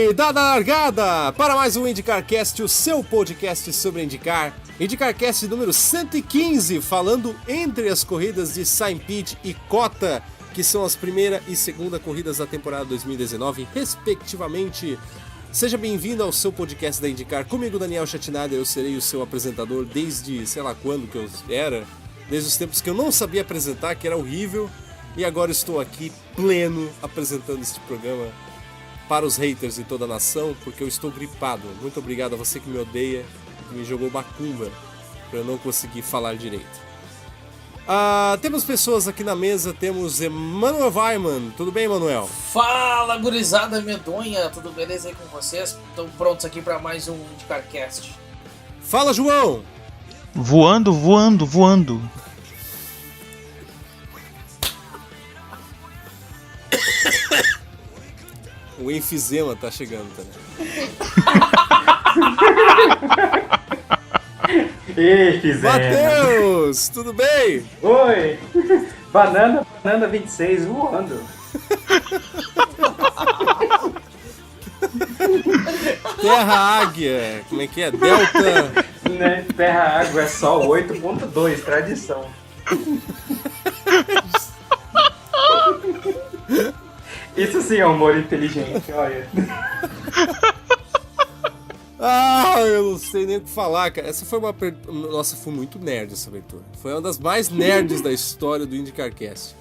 E dada a largada para mais um IndyCarCast, o seu podcast sobre IndyCar. IndyCarCast número 115, falando entre as corridas de St. Pete e COTA, que são as primeira e segunda corridas da temporada 2019, respectivamente. Seja bem-vindo ao seu podcast da IndyCar. Comigo, Daniel Chatinader, eu serei o seu apresentador desde, sei lá quando que eu era, desde os tempos que eu não sabia apresentar, que era horrível, e agora estou aqui pleno apresentando este programa para os haters de toda a nação, porque eu estou gripado. Muito obrigado a você que me odeia, que me jogou macumba para eu não conseguir falar direito. Temos pessoas aqui na mesa, temos Emanuel Weiman. Tudo bem, Emanuel? Fala, gurizada medonha, tudo beleza aí com vocês? Estão prontos aqui para mais um IndyCarCast. Fala, João! Voando. O enfisema tá chegando também. Ei, enfisema. Matheus, tudo bem? Oi! Banana 26 voando. Terra Águia, como é que é? Delta. Né? Terra Água é só 8.2, tradição. Isso sim é humor inteligente, olha. Eu não sei nem o que falar, cara. Essa foi uma... Nossa, foi muito nerd essa abertura. Foi uma das mais nerds da história do IndyCarCast.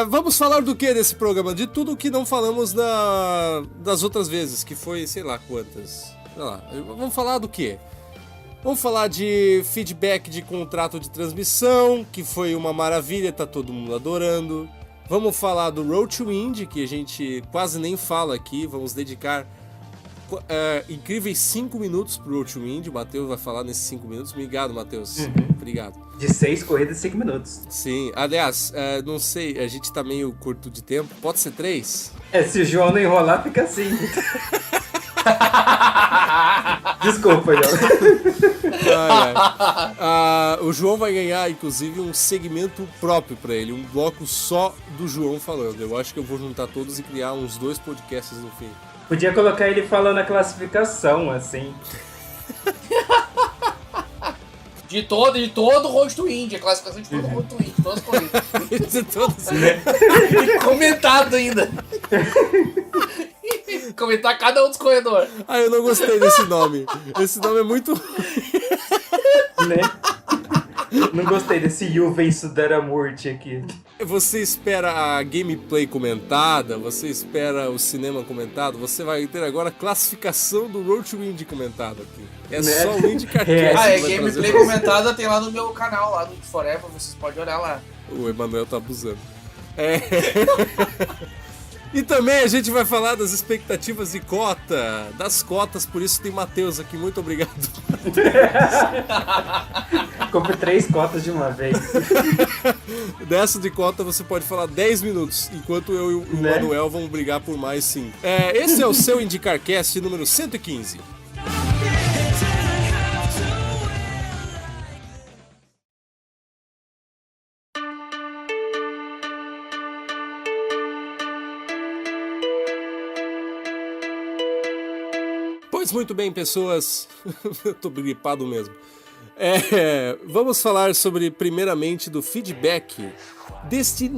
Vamos falar do que desse programa? De tudo que não falamos das outras vezes, que foi sei lá quantas. Sei lá. Vamos falar do quê? Vamos falar de feedback de contrato de transmissão, que foi uma maravilha, tá todo mundo adorando. Vamos falar do Road to Indy, que a gente quase nem fala aqui. Vamos dedicar incríveis 5 minutos pro Road to Indy. O Matheus vai falar nesses 5 minutos. Obrigado, Matheus. Obrigado. De 6 corridas, 5 minutos. Sim, aliás, não sei, a gente tá meio curto de tempo. Pode ser 3? Se o João não enrolar, fica assim. Desculpa, João. O João vai ganhar, inclusive, um segmento próprio pra ele. Um bloco só do João falando. Eu acho que eu vou juntar todos e criar uns 2 podcasts no fim. Podia colocar ele falando a classificação, assim. De todo o Road to Indy, a classificação de todo o Road to Indy, todas as corridas. De todos. E comentado ainda. Comentar cada um dos corredores. Eu não gostei desse nome. Esse nome é muito... Né? Não gostei desse Juven Sudaramurti aqui. Você espera a gameplay comentada, você espera o cinema comentado, você vai ter agora a classificação do Road to Indy comentado aqui. É né? Só o IndyCarCast. Gameplay comentada tem lá no meu canal, lá no Forever, vocês podem olhar lá. O Emanuel tá abusando. E também a gente vai falar das expectativas de cota, das cotas, por isso tem Matheus aqui, muito obrigado. Compre 3 cotas de uma vez. Dessa de cota você pode falar 10 minutos, enquanto eu e o Manuel vamos brigar por mais 5. Esse é o seu IndyCarCast número 115. Pois muito bem, pessoas. Eu tô gripado mesmo. Vamos falar sobre, primeiramente, do feedback deste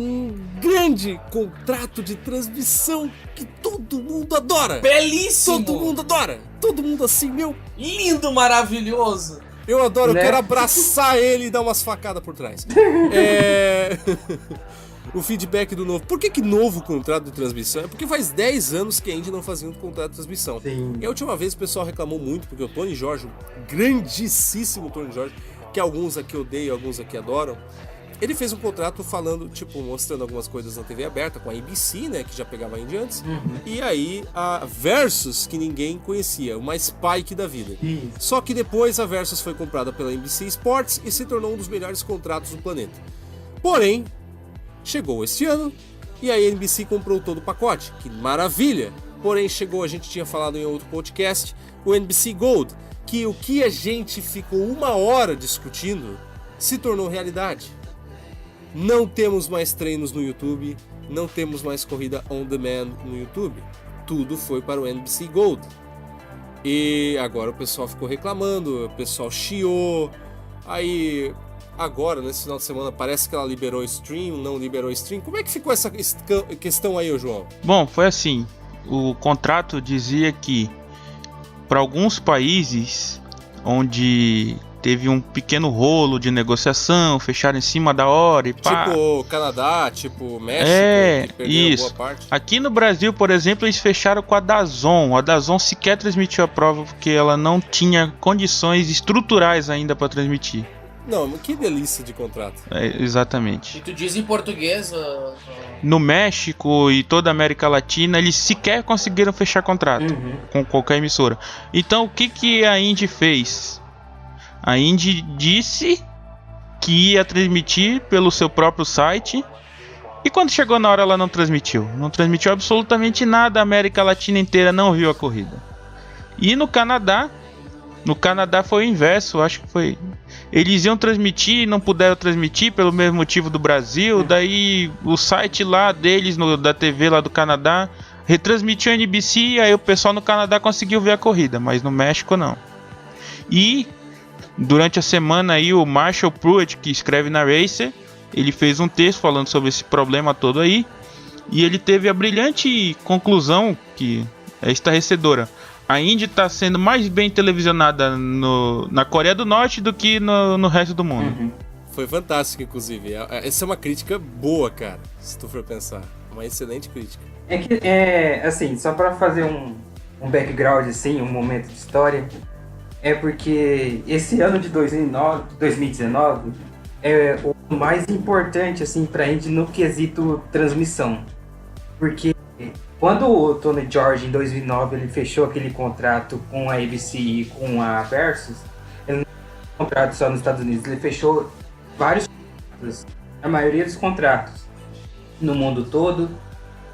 grande contrato de transmissão que todo mundo adora. Belíssimo! Todo mundo adora. Todo mundo assim, meu... Lindo, maravilhoso. Eu adoro, né? Eu quero abraçar ele e dar umas facadas por trás. O feedback do novo. Por que novo contrato de transmissão? É porque faz 10 anos que a Indy não fazia um contrato de transmissão. Sim. E a última vez o pessoal reclamou muito, porque o Tony George, o grandíssimo Tony George, que alguns aqui odeiam, alguns aqui adoram, ele fez um contrato falando, mostrando algumas coisas na TV aberta, com a ABC, né, que já pegava a Indy antes, e aí a Versus, que ninguém conhecia, uma Spike da vida. Só que depois a Versus foi comprada pela NBC Sports e se tornou um dos melhores contratos do planeta. Porém, chegou este ano e a NBC comprou todo o pacote, que maravilha! Porém chegou, a gente tinha falado em outro podcast, o NBC Gold, que o que a gente ficou 1 hora discutindo se tornou realidade. Não temos mais treinos no YouTube, não temos mais corrida on demand no YouTube. tudo foi para o NBC Gold. E agora o pessoal ficou reclamando, o pessoal chiou. Aí, agora, nesse final de semana, parece que ela liberou stream, não liberou stream. Como é que ficou essa questão aí, João? Bom, foi assim. O contrato dizia que para alguns países onde teve um pequeno rolo de negociação, fecharam em cima da hora e pá. Tipo Canadá, tipo México, que perdeu isso. boa parte. Aqui no Brasil, por exemplo, eles fecharam com a DAZN. A DAZN sequer transmitiu a prova porque ela não tinha condições estruturais ainda para transmitir. Não, que delícia de contrato. Exatamente. E tu diz em português... No México e toda a América Latina, eles sequer conseguiram fechar contrato com qualquer emissora. Então, o que a Indy fez? A Indy disse que ia transmitir pelo seu próprio site. E quando chegou na hora, ela não transmitiu. Não transmitiu absolutamente nada. A América Latina inteira não viu a corrida. E no Canadá foi o inverso. Acho que foi... Eles iam transmitir e não puderam transmitir pelo mesmo motivo do Brasil. Daí o site lá deles, da TV lá do Canadá, retransmitiu a NBC. E aí o pessoal no Canadá conseguiu ver a corrida, mas no México não. E durante a semana aí o Marshall Pruitt, que escreve na Racer, ele fez um texto falando sobre esse problema todo aí. E ele teve a brilhante conclusão, que é estarrecedora. A Indy está sendo mais bem televisionada na Coreia do Norte do que no resto do mundo. Foi fantástico, inclusive. Essa é uma crítica boa, cara, se tu for pensar. Uma excelente crítica. É que, assim, só para fazer um background, assim, um momento de história, é porque esse ano de 2019 é o mais importante, assim, pra Indy no quesito transmissão. Porque quando o Tony George, em 2009, ele fechou aquele contrato com a ABC e com a Versus, ele não fechou um contrato só nos Estados Unidos, ele fechou vários contratos, a maioria dos contratos no mundo todo,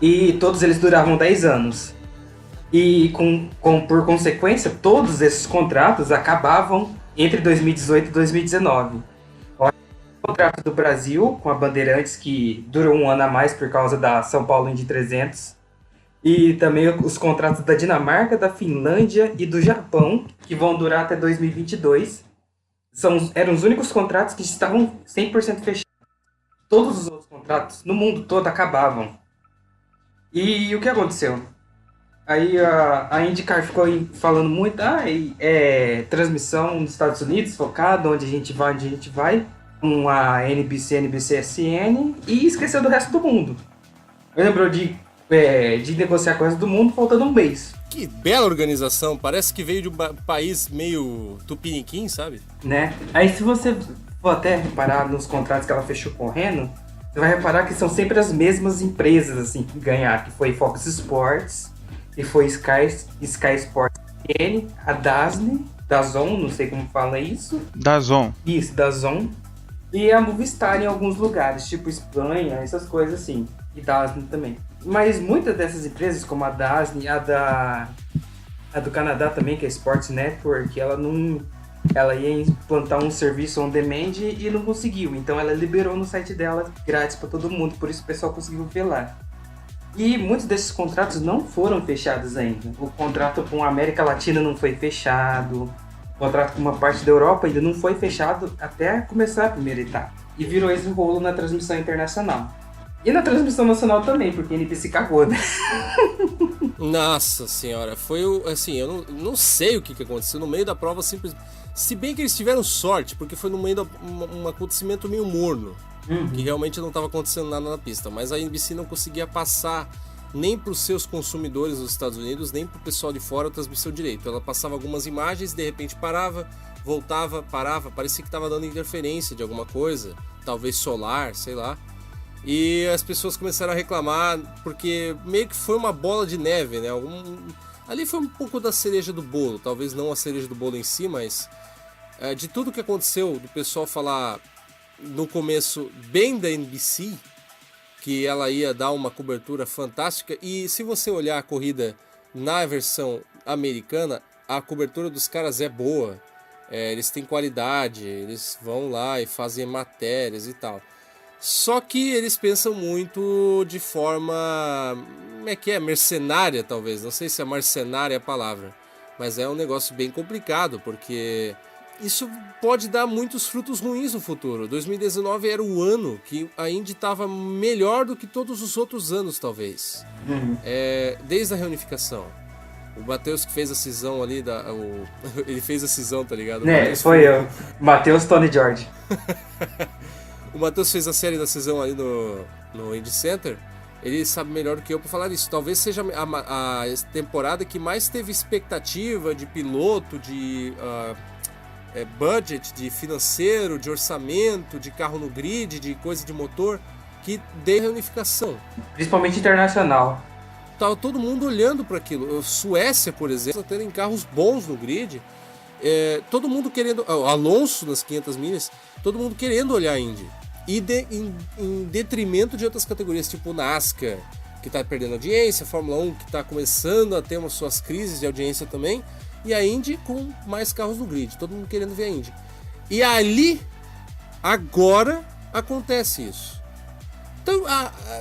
e todos eles duravam 10 anos. E por consequência, todos esses contratos acabavam entre 2018 e 2019. O contrato do Brasil, com a Bandeirantes, que durou um ano a mais por causa da São Paulo Indy 300, e também os contratos da Dinamarca, da Finlândia e do Japão, que vão durar até 2022. Eram os únicos contratos que estavam 100% fechados. Todos os outros contratos no mundo todo acabavam. E o que aconteceu? Aí a IndyCar ficou falando muito, transmissão nos Estados Unidos, focado onde a gente vai, com a NBC, NBCSN, e esqueceu do resto do mundo. Lembrou de negociar com o resto do mundo, faltando um mês. Que bela organização, parece que veio de um país meio tupiniquim, sabe? Né? Aí se você for até reparar nos contratos que ela fechou com o Renault, você vai reparar que são sempre as mesmas empresas assim, que ganharam, que foi Fox Sports, que foi Sky Sports N, a DAZN, não sei como fala isso. DAZN. Isso, DAZN. E a Movistar em alguns lugares, tipo Espanha, essas coisas assim. E DAZN também. Mas muitas dessas empresas, como a DAZN, a do Canadá também, que é Sports Network, ela ia implantar um serviço on demand e não conseguiu. Então ela liberou no site dela grátis para todo mundo, por isso o pessoal conseguiu ver lá. E muitos desses contratos não foram fechados ainda. O contrato com a América Latina não foi fechado. O contrato com uma parte da Europa ainda não foi fechado até começar a primeira etapa. E virou esse rolo na transmissão internacional. E na transmissão nacional também, porque a NBC cagou, né? Nossa senhora, foi assim, eu não sei o que aconteceu no meio da prova, simplesmente. Se bem que eles tiveram sorte, porque foi no meio de um acontecimento meio morno, que realmente não estava acontecendo nada na pista, mas a NBC não conseguia passar nem para os seus consumidores nos Estados Unidos, nem para o pessoal de fora a transmissão direito. Ela passava algumas imagens, de repente parava, voltava, parava, parecia que estava dando interferência de alguma coisa, talvez solar, sei lá. E as pessoas começaram a reclamar, porque meio que foi uma bola de neve, né? Ali foi um pouco da cereja do bolo, talvez não a cereja do bolo em si, mas de tudo que aconteceu, do pessoal falar no começo bem da NBC, que ela ia dar uma cobertura fantástica, e se você olhar a corrida na versão americana, a cobertura dos caras é boa, eles têm qualidade, eles vão lá e fazem matérias e tal. Só que eles pensam muito de forma, como é que é? Mercenária, talvez. Não sei se é mercenária a palavra. Mas é um negócio bem complicado, porque isso pode dar muitos frutos ruins no futuro. 2019 era o ano que a Indy estava melhor do que todos os outros anos, talvez. Desde a reunificação. O Matheus que fez a cisão ali, ele fez a cisão, tá ligado? Foi eu. Matheus Tony George. O Matheus fez a série da cisão ali no Indy Center. Ele sabe melhor do que eu pra falar isso. Talvez seja a temporada que mais teve expectativa de piloto, de budget, de financeiro, de orçamento, de carro no grid, de coisa de motor, que deu a reunificação. Principalmente internacional. Tava todo mundo olhando para aquilo. Suécia, por exemplo, tendo carros bons no grid. Todo mundo querendo... Alonso nas 500 milhas, todo mundo querendo olhar a Indy. E em detrimento de outras categorias, tipo NASCAR, que está perdendo audiência, Fórmula 1, que está começando a ter umas suas crises de audiência também, e a Indy com mais carros no grid, todo mundo querendo ver a Indy. E ali, agora, acontece isso. Então,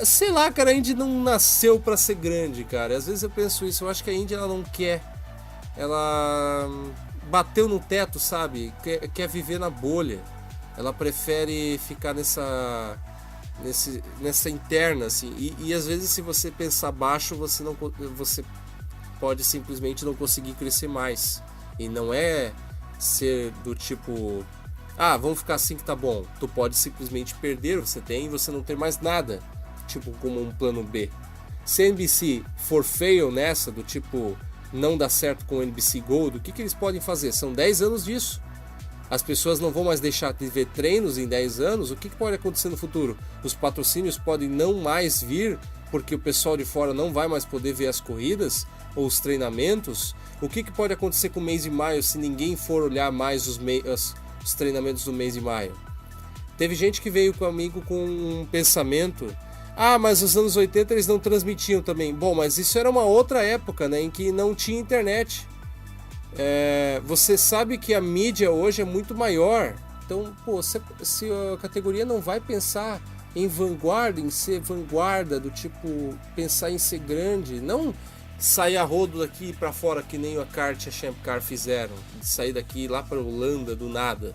sei lá, cara, a Indy não nasceu para ser grande, cara. Às vezes eu penso isso, eu acho que a Indy ela não quer. Ela bateu no teto, sabe? Quer viver na bolha. Ela prefere ficar nessa interna, assim. E às vezes, se você pensar baixo, você pode simplesmente não conseguir crescer mais. E não é ser do tipo... vamos ficar assim que tá bom. Tu pode simplesmente perder o que você tem e você não ter mais nada. Tipo, como um plano B. Se a NBC for fail nessa, do tipo, não dá certo com o NBC Gold, o que eles podem fazer? São 10 anos disso. As pessoas não vão mais deixar de ver treinos em 10 anos. O que pode acontecer no futuro? Os patrocínios podem não mais vir, porque o pessoal de fora não vai mais poder ver as corridas ou os treinamentos. O que pode acontecer com o mês de maio se ninguém for olhar mais os treinamentos do mês de maio? Teve gente que veio comigo com um pensamento: mas nos anos 80 eles não transmitiam também. Bom, mas isso era uma outra época, né, em que não tinha internet. Você sabe que a mídia hoje é muito maior. Então, se a categoria não vai pensar em vanguarda, em ser vanguarda, do tipo, pensar em ser grande, não sair a rodo daqui para fora que nem a kart e a Champ Car fizeram, de sair daqui lá para Holanda do nada.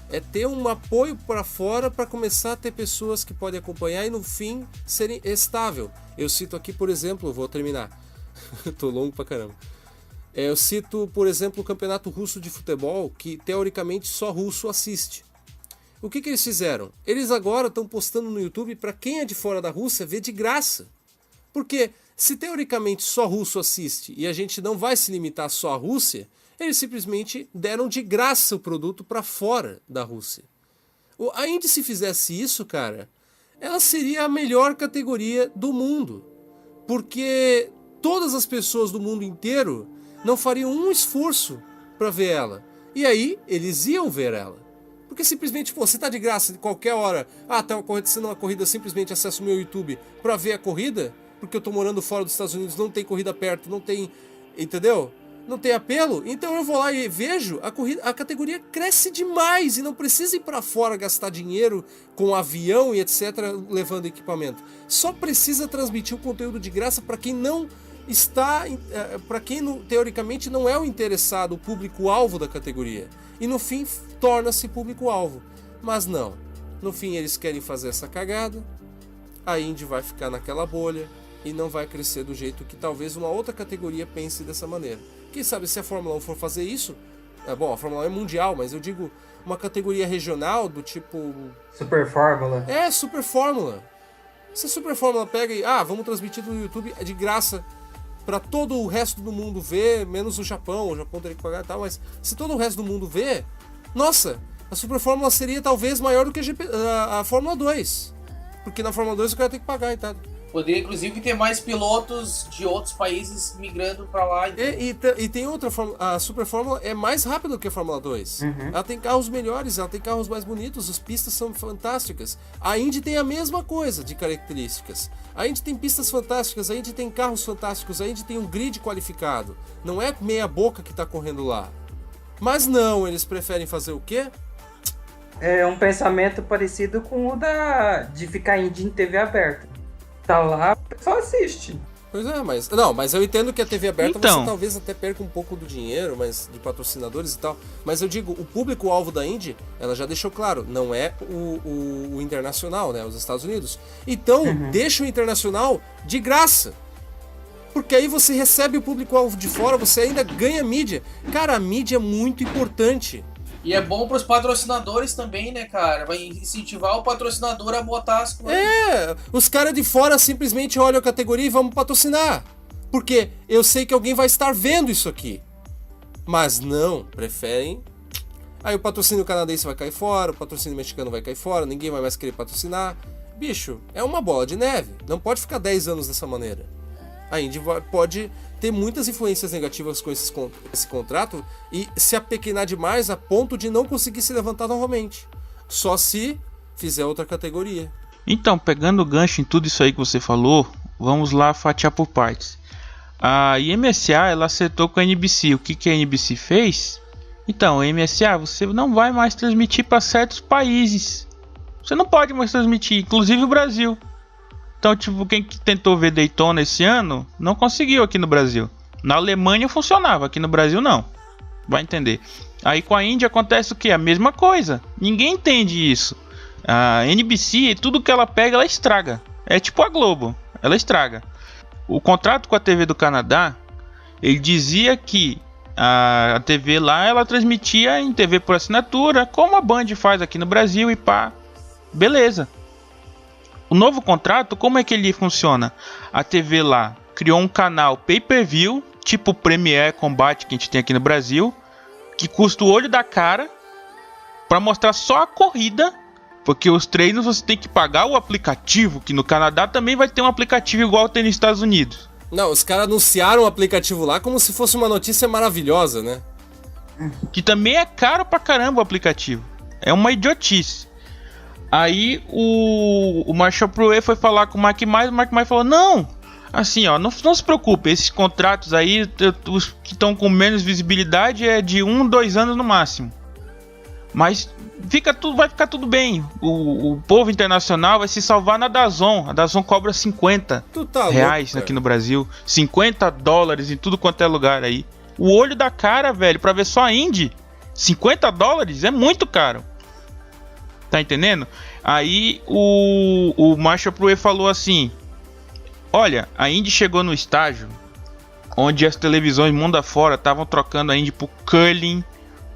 É ter um apoio para fora para começar a ter pessoas que podem acompanhar e no fim serem estável. Eu cito aqui, por exemplo, vou terminar. Tô longo pra caramba. Eu cito, por exemplo, o campeonato russo de futebol, que teoricamente só russo assiste. O que eles fizeram? Eles agora estão postando no YouTube para quem é de fora da Rússia ver de graça. Porque se teoricamente só russo assiste e a gente não vai se limitar só à Rússia, eles simplesmente deram de graça o produto para fora da Rússia. A Indy, se fizesse isso, cara, ela seria a melhor categoria do mundo. Porque todas as pessoas do mundo inteiro não fariam um esforço para ver ela. E aí, eles iam ver ela. Porque simplesmente, você tá de graça de qualquer hora. Tá acontecendo uma corrida, simplesmente acesso o meu YouTube para ver a corrida. Porque eu tô morando fora dos Estados Unidos, não tem corrida perto, não tem... Entendeu? Não tem apelo. Então eu vou lá e vejo, a categoria cresce demais e não precisa ir para fora gastar dinheiro com avião e etc, levando equipamento. Só precisa transmitir o conteúdo de graça para quem não... para quem teoricamente não é o interessado, o público-alvo da categoria. E no fim torna-se público-alvo. Mas não. No fim eles querem fazer essa cagada. A Indy vai ficar naquela bolha e não vai crescer do jeito que talvez uma outra categoria pense dessa maneira. Quem sabe se a Fórmula 1 for fazer isso... Bom, a Fórmula 1 é mundial, mas eu digo uma categoria regional do tipo... Super Fórmula. Super Fórmula. Se a Super Fórmula pega e... vamos transmitir no YouTube de graça para todo o resto do mundo ver, menos o Japão teria que pagar e tal, mas se todo o resto do mundo ver, nossa, a Super Fórmula seria talvez maior do que a Fórmula 2, porque na Fórmula 2 o cara tem que pagar, tá? Poderia, inclusive, ter mais pilotos de outros países migrando para lá. E tem outra Fórmula. A Super Fórmula é mais rápida do que a Fórmula 2. Uhum. Ela tem carros melhores, ela tem carros mais bonitos, as pistas são fantásticas. A Indy tem a mesma coisa de características. A Indy tem pistas fantásticas, a Indy tem carros fantásticos, a Indy tem um grid qualificado. Não é meia boca que está correndo lá. Mas não, eles preferem fazer o quê? é um pensamento parecido com o de ficar indie em TV aberta. Tá lá, o pessoal assiste. Pois é, mas eu entendo que a TV aberta você talvez até perca um pouco do dinheiro, mas de patrocinadores e tal. Mas eu digo, o público-alvo da indie, ela já deixou claro, não é o internacional, né? Os Estados Unidos. Então, deixa o internacional de graça. Porque aí você recebe o público-alvo de fora, você ainda ganha mídia. Cara, a mídia é muito importante. E é bom pros patrocinadores também, né, cara? Vai incentivar o patrocinador a botar as coisas. Os caras de fora simplesmente olham a categoria e vamos patrocinar. Porque eu sei que alguém vai estar vendo isso aqui. Mas não, preferem. Aí o patrocínio canadense vai cair fora, o patrocínio mexicano vai cair fora, ninguém vai mais querer patrocinar. Bicho, é uma bola de neve. Não pode ficar 10 anos dessa maneira. A Indy pode ter muitas influências negativas com esse contrato e se apequenar demais a ponto de não conseguir se levantar novamente. Só se fizer outra categoria. Então, pegando o gancho em tudo isso aí que você falou, vamos lá fatiar por partes. A MSA, ela acertou com a NBC. O que a NBC fez? Então, a MSA, você não vai mais transmitir para certos países. Você não pode mais transmitir, inclusive o Brasil. Então, tipo, quem tentou ver Daytona esse ano, não conseguiu aqui no Brasil. Na Alemanha funcionava, aqui no Brasil não. Vai entender. Aí com a Indy acontece o quê? A mesma coisa. Ninguém entende isso. A NBC, tudo que ela pega, ela estraga. É tipo a Globo, ela estraga. O contrato com a TV do Canadá, ele dizia que a TV lá, ela transmitia em TV por assinatura, como a Band faz aqui no Brasil e pá. Beleza. O novo contrato, como é que ele funciona? A TV lá criou um canal pay-per-view, tipo Premier Combate que a gente tem aqui no Brasil, que custa o olho da cara, para mostrar só a corrida, porque os treinos você tem que pagar o aplicativo, que no Canadá também vai ter um aplicativo igual tem nos Estados Unidos. Não, os caras anunciaram o aplicativo lá como se fosse uma notícia maravilhosa, né? Que também é caro pra caramba o aplicativo. É uma idiotice. Aí o Marshall Pruett foi falar com o Mark Mais, o Mark Mais falou, não, assim ó, não se preocupe, esses contratos aí, os que estão com menos visibilidade é de 1-2 anos no máximo. Mas vai ficar tudo bem, o povo internacional vai se salvar na DAZN, a DAZN cobra 50 reais aqui no Brasil, $50 em tudo quanto é lugar aí. O olho da cara, velho, pra ver só a Indy, $50 é muito caro. Tá entendendo? Aí o Marshall Pruett falou assim, olha, a Indy chegou no estágio onde as televisões mundo afora estavam trocando a Indy por curling,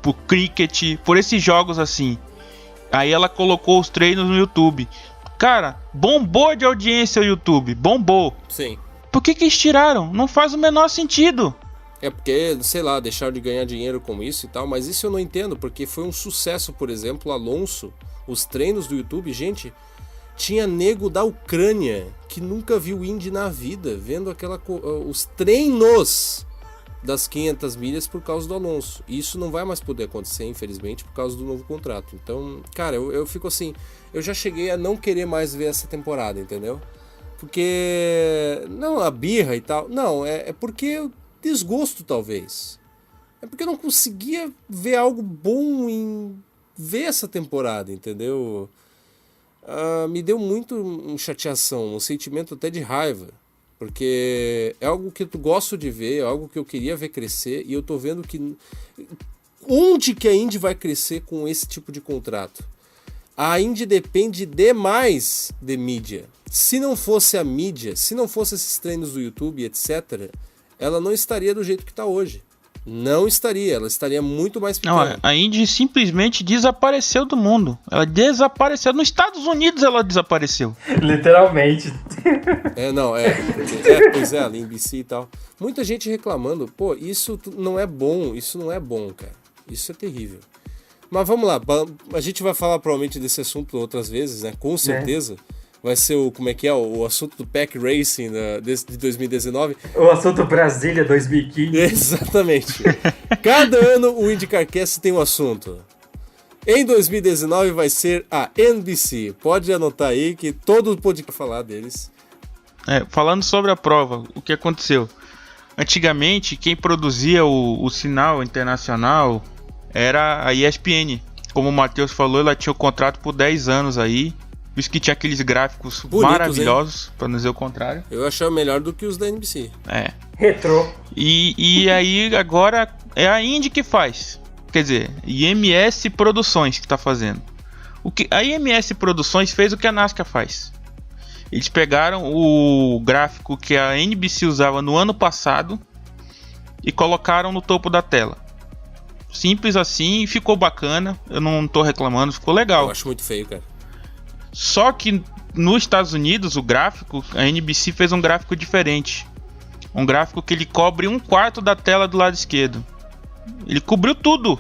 por cricket, por esses jogos assim. Aí ela colocou os treinos no YouTube. Cara, bombou de audiência o YouTube, bombou. Sim. Por que eles tiraram? Não faz o menor sentido. É porque, sei lá, deixaram de ganhar dinheiro com isso e tal, mas isso eu não entendo, porque foi um sucesso, por exemplo, Alonso. Os treinos do YouTube, gente, tinha nego da Ucrânia que nunca viu Indy na vida, vendo os treinos das 500 milhas por causa do Alonso. E isso não vai mais poder acontecer, infelizmente, por causa do novo contrato. Então, cara, eu fico assim, eu já cheguei a não querer mais ver essa temporada, entendeu? Porque, não, a birra e tal, não, é porque desgosto, talvez. É porque eu não conseguia ver algo bom em ver essa temporada, entendeu? Me deu muito chateação, um sentimento até de raiva, porque é algo que eu gosto de ver, é algo que eu queria ver crescer, e eu tô vendo que onde que a Indy vai crescer com esse tipo de contrato? A Indy depende demais de mídia. Se não fosse a mídia, se não fosse esses treinos do YouTube, etc., ela não estaria do jeito que está hoje. Não estaria, ela estaria muito mais pequena. Não, a Indy simplesmente desapareceu do mundo. Ela desapareceu. Nos Estados Unidos ela desapareceu. Literalmente. Pois é, a NBC e tal. Muita gente reclamando, pô, isso não é bom, cara. Isso é terrível. Mas vamos lá, a gente vai falar provavelmente desse assunto outras vezes, né? Com certeza. Vai ser o assunto do Pack Racing de 2019. O assunto Brasília 2015. Exatamente. Cada ano o IndyCarCast tem um assunto. Em 2019 vai ser a NBC. Pode anotar aí que todo podcast vai falar deles. Falando sobre a prova, o que aconteceu? Antigamente, quem produzia o sinal internacional era a ESPN. como o Matheus falou, ela tinha o contrato por 10 anos aí. Por isso que tinha aqueles gráficos bonitos, maravilhosos, pra não dizer o contrário. Eu achava melhor do que os da NBC. É. Retrô. E aí agora é a Indy que faz. Quer dizer, IMS Produções que tá fazendo. A IMS Produções fez o que a NASCAR faz. Eles pegaram o gráfico que a NBC usava no ano passado e colocaram no topo da tela. Simples assim, ficou bacana. Eu não tô reclamando, ficou legal. Eu acho muito feio, cara. Só que nos Estados Unidos, o gráfico, a NBC fez um gráfico diferente. Um gráfico que ele cobre 1/4 da tela do lado esquerdo. Ele cobriu tudo.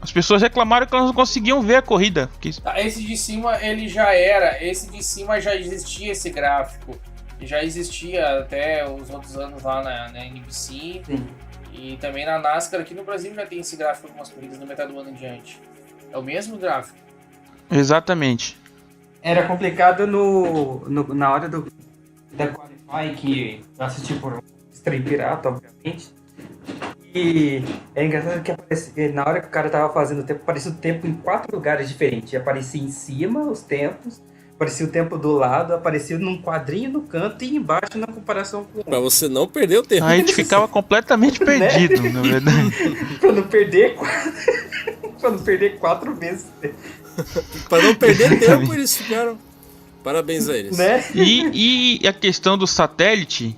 As pessoas reclamaram que elas não conseguiam ver a corrida. Esse de cima, ele já era. Esse de cima já existia esse gráfico. Já existia até os outros anos lá na NBC. Sim. E também na NASCAR. Aqui no Brasil já tem esse gráfico algumas corridas na metade do ano em diante. É o mesmo gráfico. Exatamente. Era complicado na hora da Qualify, que eu assisti por stream pirata, obviamente. E é engraçado que na hora que o cara tava fazendo o tempo, aparecia o tempo em 4 lugares diferentes. Aparecia em cima os tempos, aparecia o tempo do lado, aparecia num quadrinho no canto e embaixo na comparação com o Pra você não perder o tempo. A gente ficava completamente perdido, na verdade. Pra não perder pra não perder 4 vezes. Pra não perder tempo, eles ficaram. Parabéns a eles. Né? E a questão do satélite,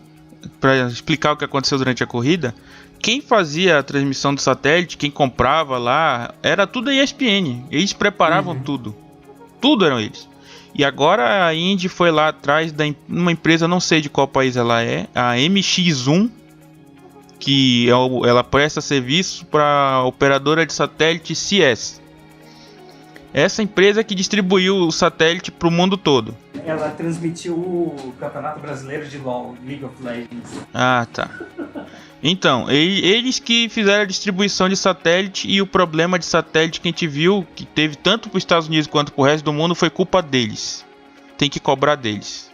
pra explicar o que aconteceu durante a corrida, quem fazia a transmissão do satélite, quem comprava lá, era tudo a ESPN. Eles preparavam tudo. Tudo eram eles. E agora a Indy foi lá atrás de uma empresa, não sei de qual país ela é, a MX1, que ela presta serviço para a operadora de satélite CS. Essa empresa que distribuiu o satélite para o mundo todo. Ela transmitiu o Campeonato Brasileiro de LoL, League of Legends. Ah, tá. Então, eles que fizeram a distribuição de satélite, e o problema de satélite que a gente viu, que teve tanto para os Estados Unidos quanto para o resto do mundo, foi culpa deles. Tem que cobrar deles.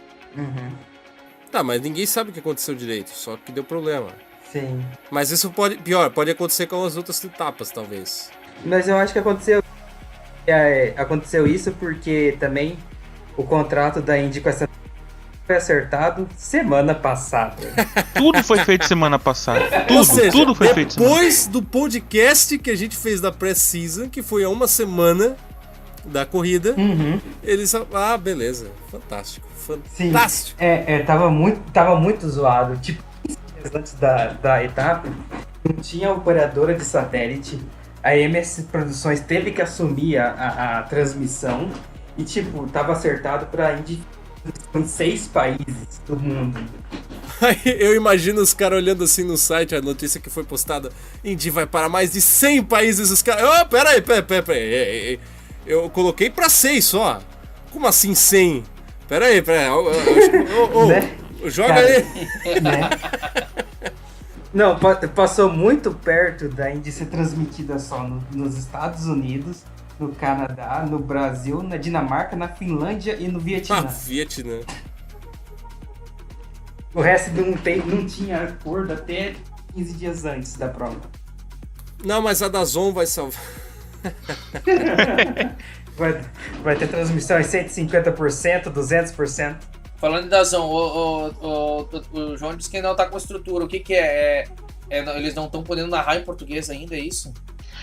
Tá, mas ninguém sabe o que aconteceu direito, só que deu problema. Sim. Mas isso pode acontecer com as outras etapas, talvez. Mas eu acho que aconteceu isso porque também o contrato da Indy com essa foi acertado semana passada. Tudo foi feito semana passada. Ou seja, Tudo foi feito semana passada. Depois do podcast que a gente fez da pré-season, que foi há uma semana da corrida, eles... Ah, beleza. Fantástico. Fantástico. Sim, tava muito zoado. Tipo, 15 dias antes da etapa, não tinha operadora de satélite. A MS Produções teve que assumir a transmissão. E, tipo, tava acertado pra Indy em 6 países do mundo. Aí eu imagino os caras olhando assim no site, a notícia que foi postada, Indy vai para mais de 100 países, os caras... Oh, peraí. Eu coloquei pra 6 só. Como assim 100? Peraí. Né? Joga Cara, aí. Né? Não, passou muito perto da Indy ser transmitida só nos Estados Unidos, no Canadá, no Brasil, na Dinamarca, na Finlândia e no Vietnã. Vietnã. O resto não tinha acordo até 15 dias antes da prova. Não, mas a DAZN vai salvar. Vai ter transmissão em 150%, 200%. Falando da DAZN, o João disse que não tá com estrutura. O que é? Eles não estão podendo narrar em português ainda, é isso?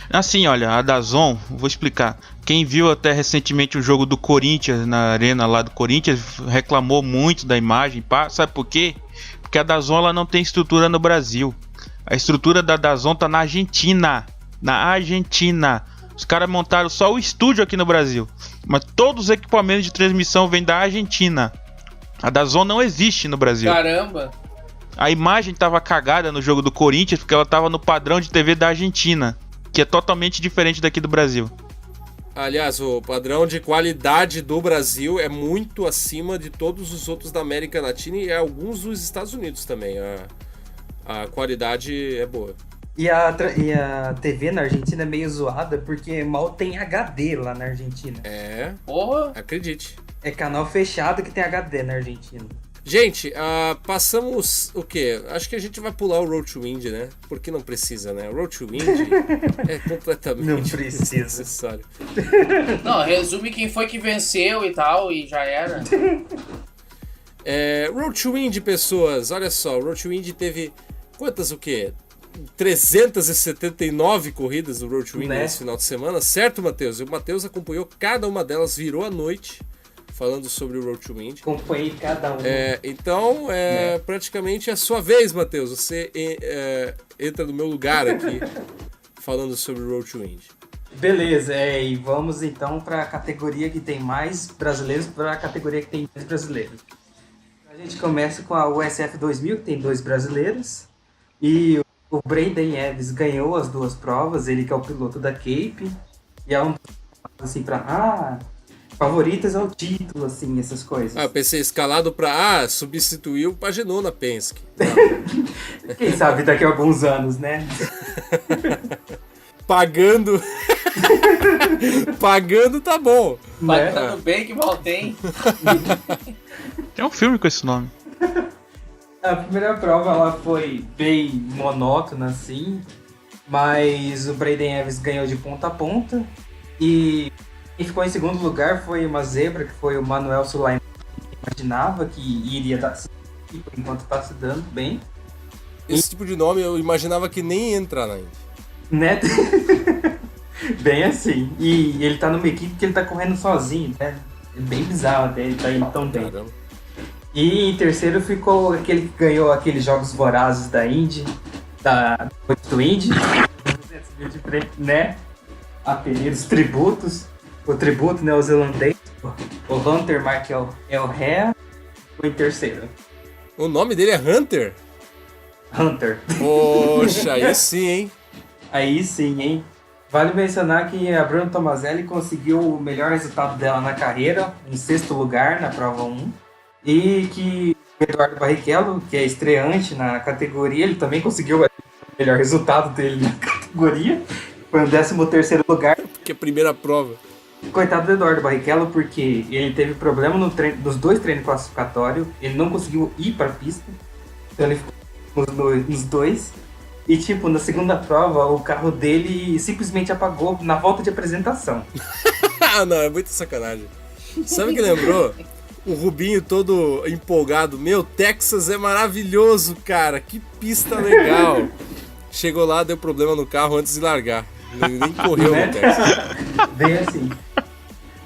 Assim, olha, a DAZN, vou explicar. Quem viu até recentemente o jogo do Corinthians, na arena lá do Corinthians, reclamou muito da imagem. Sabe por quê? Porque a DAZN ela não tem estrutura no Brasil. A estrutura da DAZN tá na Argentina. Na Argentina. Os caras montaram só o estúdio aqui no Brasil. Mas todos os equipamentos de transmissão vêm da Argentina. A DAZN não existe no Brasil. Caramba! A imagem tava cagada no jogo do Corinthians porque ela tava no padrão de TV da Argentina, que é totalmente diferente daqui do Brasil. Aliás, o padrão de qualidade do Brasil é muito acima de todos os outros da América Latina e alguns dos Estados Unidos também. A qualidade é boa. E a TV na Argentina é meio zoada porque mal tem HD lá na Argentina. É, Porra! acredite. É canal fechado que tem HD na Argentina. Gente, passamos o quê? Acho que a gente vai pular o Road to Indy, né? Porque não precisa, né? O Road to Indy é completamente desnecessário. Não, resume quem foi que venceu e tal, e já era. Road to Indy, pessoas, olha só, o Road to Indy teve quantas, o quê? 379 corridas do Road to Indy nesse final de semana, certo, Matheus? O Matheus acompanhou cada uma delas, virou a noite falando sobre o Road to Indy. Acompanhei cada uma. Então, praticamente a sua vez, Matheus. Você entra no meu lugar aqui falando sobre o Road to Indy. Beleza, e vamos então para a categoria que tem mais brasileiros para a categoria que tem mais brasileiros. A gente começa com a USF 2000, que tem 2 brasileiros, e o Brandon Eves ganhou as 2 provas, ele que é o piloto da Cape, e é um assim para favoritas ao título, assim, essas coisas. Eu pensei escalado para substituir o Pagenaud na Penske. Quem sabe daqui a alguns anos, né? Pagando tá bom. Pagando bem que mal tem. Tem um filme com esse nome. A primeira prova ela foi bem monótona, assim, mas o Brandon Eves ganhou de ponta a ponta, e quem ficou em segundo lugar foi uma zebra, que foi o Manuel Sulaimon, que imaginava que iria dar certo, por enquanto está se dando bem. Esse tipo de nome eu imaginava que nem ia entrar na Indy. Né? Bem assim. E ele tá numa equipe que ele tá correndo sozinho, né? É bem bizarro até, ele tá indo tão bem. Caramba. E em terceiro ficou aquele que ganhou aqueles jogos vorazes da Indy, da Indy, né? Apelidos, tributos. O tributo neozelandês, o Hunter Michael Elrea, foi em terceiro. O nome dele é Hunter? Hunter. Poxa, aí sim, hein? Aí sim, hein? Vale mencionar que a Bruna Tomazelli conseguiu o melhor resultado dela na carreira, em 6º lugar na prova 1. E que o Eduardo Barrichello, que é estreante na categoria, ele também conseguiu o melhor resultado dele na categoria. Foi no 13º lugar. Porque é a primeira prova. Coitado do Eduardo Barrichello, porque ele teve problema nos 2 treinos classificatórios, ele não conseguiu ir para a pista, então ele ficou nos 2. E tipo, na segunda prova, o carro dele simplesmente apagou na volta de apresentação. Não, é muita sacanagem. Sabe o que lembrou? O Rubinho todo empolgado. Meu, Texas é maravilhoso, cara. Que pista legal. Chegou lá, deu problema no carro antes de largar. Nem correu, né? No Texas. Bem assim.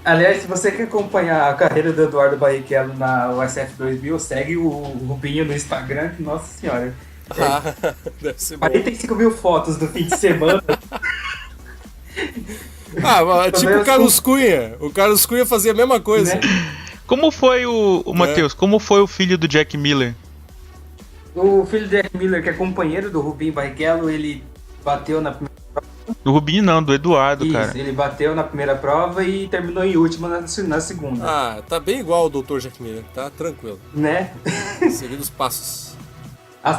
Aliás, se você quer acompanhar a carreira do Eduardo Barrichello na USF 2000, segue o Rubinho no Instagram, que nossa senhora. Deve ser bom. 45 mil fotos do fim de semana. Tipo o Carlos Cunha. O Carlos Cunha fazia a mesma coisa. Né? Como foi o Matheus, como foi o filho do Jack Miller? O filho do Jack Miller, que é companheiro do Rubinho Barrichello, ele bateu na primeira prova. Do Rubinho não, do Eduardo, cara. Ele bateu na primeira prova e terminou em último na segunda. Tá bem igual o Dr. Jack Miller, tá tranquilo. Né? Seguindo os passos.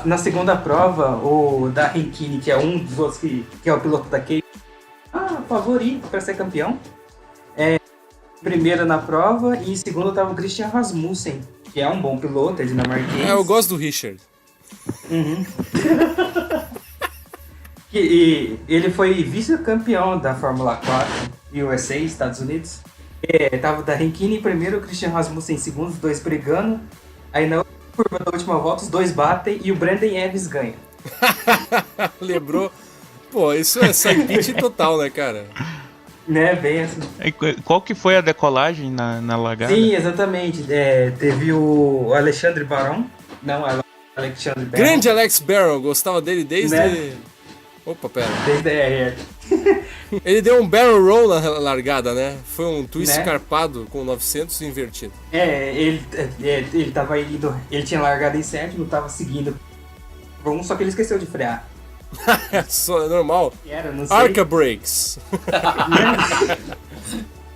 Na segunda prova, o Darren Kinney, que é um dos outros que é o piloto da Cape, favorito para ser campeão. Primeiro na prova, e em segundo estava o Christian Rasmussen, que é um bom piloto, é dinamarquês. Eu gosto do Richard. Uhum. E ele foi vice-campeão da Fórmula 4 USA, Estados Unidos. Tava o Darren Kinney em primeiro, o Christian Rasmussen em segundo, os 2 brigando. Aí na curva da última volta, os 2 batem e o Brandon Eves ganha. Lembrou? Pô, isso é side total, né, cara? Né, bem assim. Qual que foi a decolagem na largada? Sim, exatamente. Teve o Alexandre Baron. Não, Alexandre Baron. Grande Alex Barron, gostava dele desde... Né? Opa, pera. Desde Ele deu um barrel roll na largada, né? Foi um twist né? escarpado com 900 invertido. Ele tava indo... Ele tinha largado em 7º, tava seguindo. Só que ele esqueceu de frear. Só é normal. Não sei. Arca Brakes.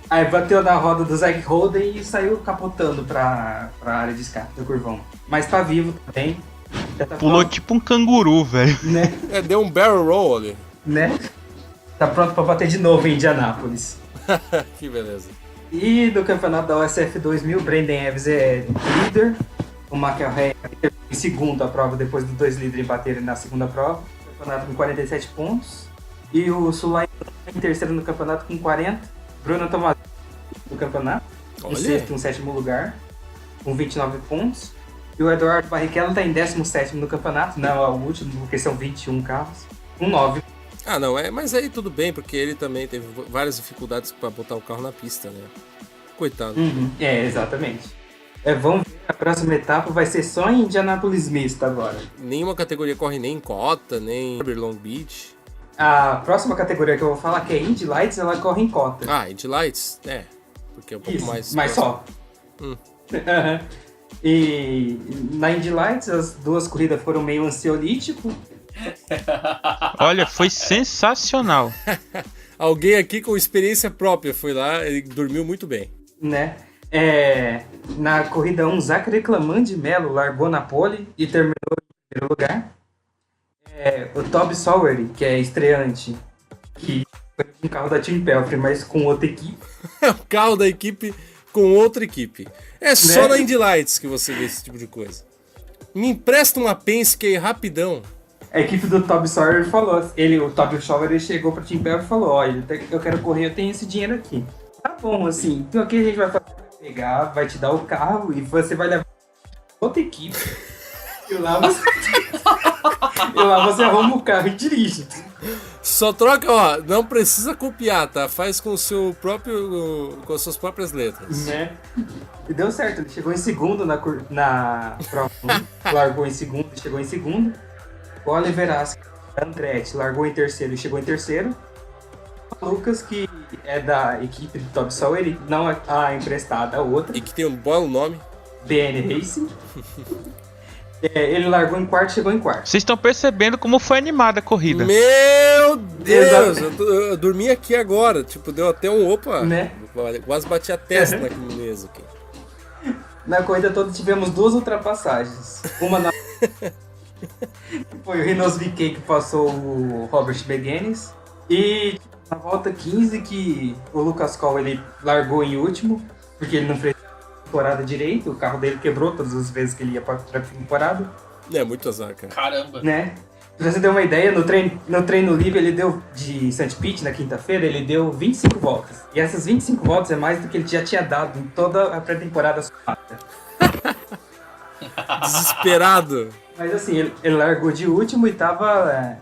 Aí bateu na roda do Zach Holden e saiu capotando pra área de escape do curvão. Mas tá vivo também. Tá Pulou tipo um canguru, velho. Né? Deu um barrel roll ali. Né? Tá pronto pra bater de novo em Indianápolis. Que beleza. E do campeonato da USF 2000, Brandon Eves é líder. O McElroy em segundo a prova, depois dos 2 líderes baterem na segunda prova. O campeonato com 47 pontos. E o Sulai em terceiro no campeonato com 40. Bruno Tomazelli no campeonato. Em sexto, em sétimo lugar, com 29 pontos. E o Eduardo Barrichello está em 17º no campeonato. Não é o último, porque são 21 carros. Com 9. Ah, não, mas aí tudo bem, porque ele também teve várias dificuldades para botar o carro na pista, né? Coitado. Exatamente. Vamos ver, a próxima etapa vai ser só em Indianapolis Mista agora. Nenhuma categoria corre nem em Cota, nem em Long Beach. A próxima categoria que eu vou falar, que é Indy Lights, ela corre em Cota. Ah, Indy Lights? Porque é um pouco mais... Mas só. E na Indy Lights, as 2 corridas foram meio ansiolítico. Olha, foi sensacional. Alguém aqui com experiência própria foi lá e dormiu muito bem. Né? Na corrida 1, Zachary Clamand de Mello largou na pole e terminou em primeiro lugar. O Toby Sawyer, que é estreante, que foi um carro da Team Pelfrey, mas com outra equipe. É o carro da equipe com outra equipe. É só na Indy Lights que você vê esse tipo de coisa. Me empresta uma Penske aí, rapidão. A equipe do Toby Sawyer falou, o Toby Sawyer chegou pra Team Pelfrey e falou, olha, eu quero correr, eu tenho esse dinheiro aqui. Tá bom, assim, então o que a gente vai fazer? Pegar, vai te dar o carro e você vai levar outra equipe. E lá você arruma o carro e dirige. Só troca, não precisa copiar, tá? Faz com o seu próprio, com as suas próprias letras. Né? E deu certo, ele chegou em segundo na prova 1, largou em segundo e chegou em segundo. O Oliver Andretti largou em terceiro e chegou em terceiro. O Lucas, que é da equipe do Toby Sawyer, não a emprestada, a outra. E que tem um bom nome. BN Racing. Ele largou em quarto e chegou em quarto. Vocês estão percebendo como foi animada a corrida. Meu Deus! Eu dormi aqui agora. Tipo, deu até um opa. Né? Quase bati a testa naquele mesa aqui. Na corrida toda tivemos 2 ultrapassagens. Uma na... foi o Rinos VK que passou o Robert Beguenes. E na volta 15 que o Lucas Cole ele largou em último, porque ele não fez temporada direito, o carro dele quebrou todas as vezes que ele ia pra temporada. É muito azar, cara. Caramba. Né? Pra você ter uma ideia, no treino livre ele deu, de St. Pete, na quinta-feira, ele deu 25 voltas. E essas 25 voltas é mais do que ele já tinha dado em toda a pré-temporada somada. Desesperado. Mas assim, ele largou de último e tava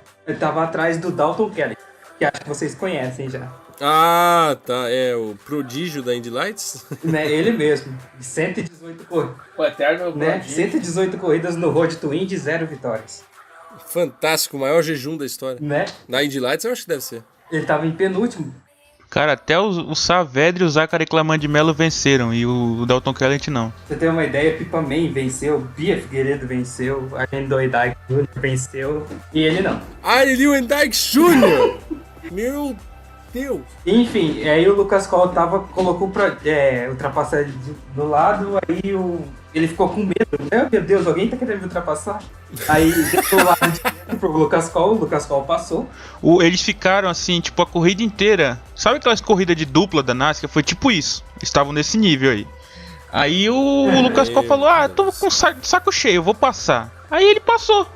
atrás do Dalton Kelly, que acho que vocês conhecem já. Ah, tá. É o prodígio da Indy Lights? Né, ele mesmo. 118 corridas. O eterno né? 118 corridas no Road to Indy, 0 vitórias. Fantástico, o maior jejum da história. Né? Na Indy Lights eu acho que deve ser. Ele tava em penúltimo. Cara, até o Saavedra e o Zachary Clamand de Mello venceram, e o Dalton Kellett não. Você tem uma ideia, Pipa Man venceu, Bia Figueiredo venceu, Arlindo Dyke Jr. venceu, e ele não. Arlindo Dyke Jr.! Meu Deus! Enfim, aí o Lucas Cole colocou pra ultrapassar ele do lado, aí ele ficou com medo. Meu Deus, alguém tá querendo me ultrapassar? Aí deu o lado de pro Lucas Cole, o Lucas Cole passou. Eles ficaram assim, tipo, a corrida inteira. Sabe aquelas corridas de dupla da NASCAR? Foi tipo isso. Estavam nesse nível aí. Aí o Lucas Cole falou, tô com saco cheio, eu vou passar. Aí ele passou.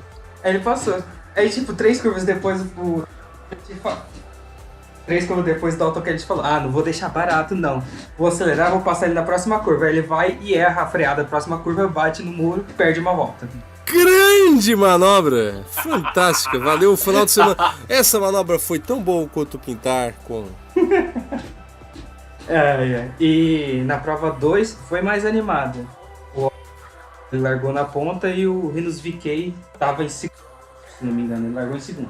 Aí tipo, 3 curvas depois o Dalton Kellett falou, não vou deixar barato não. Vou acelerar, vou passar ele na próxima curva. Aí ele vai e erra a freada, na próxima curva bate no muro e perde uma volta. Grande manobra! Fantástica, valeu o final de semana. Essa manobra foi tão boa quanto o Pintar com... E na prova 2 foi mais animada. Ele largou na ponta e o Rinos VK tava em segundo, se não me engano, ele largou em segundo.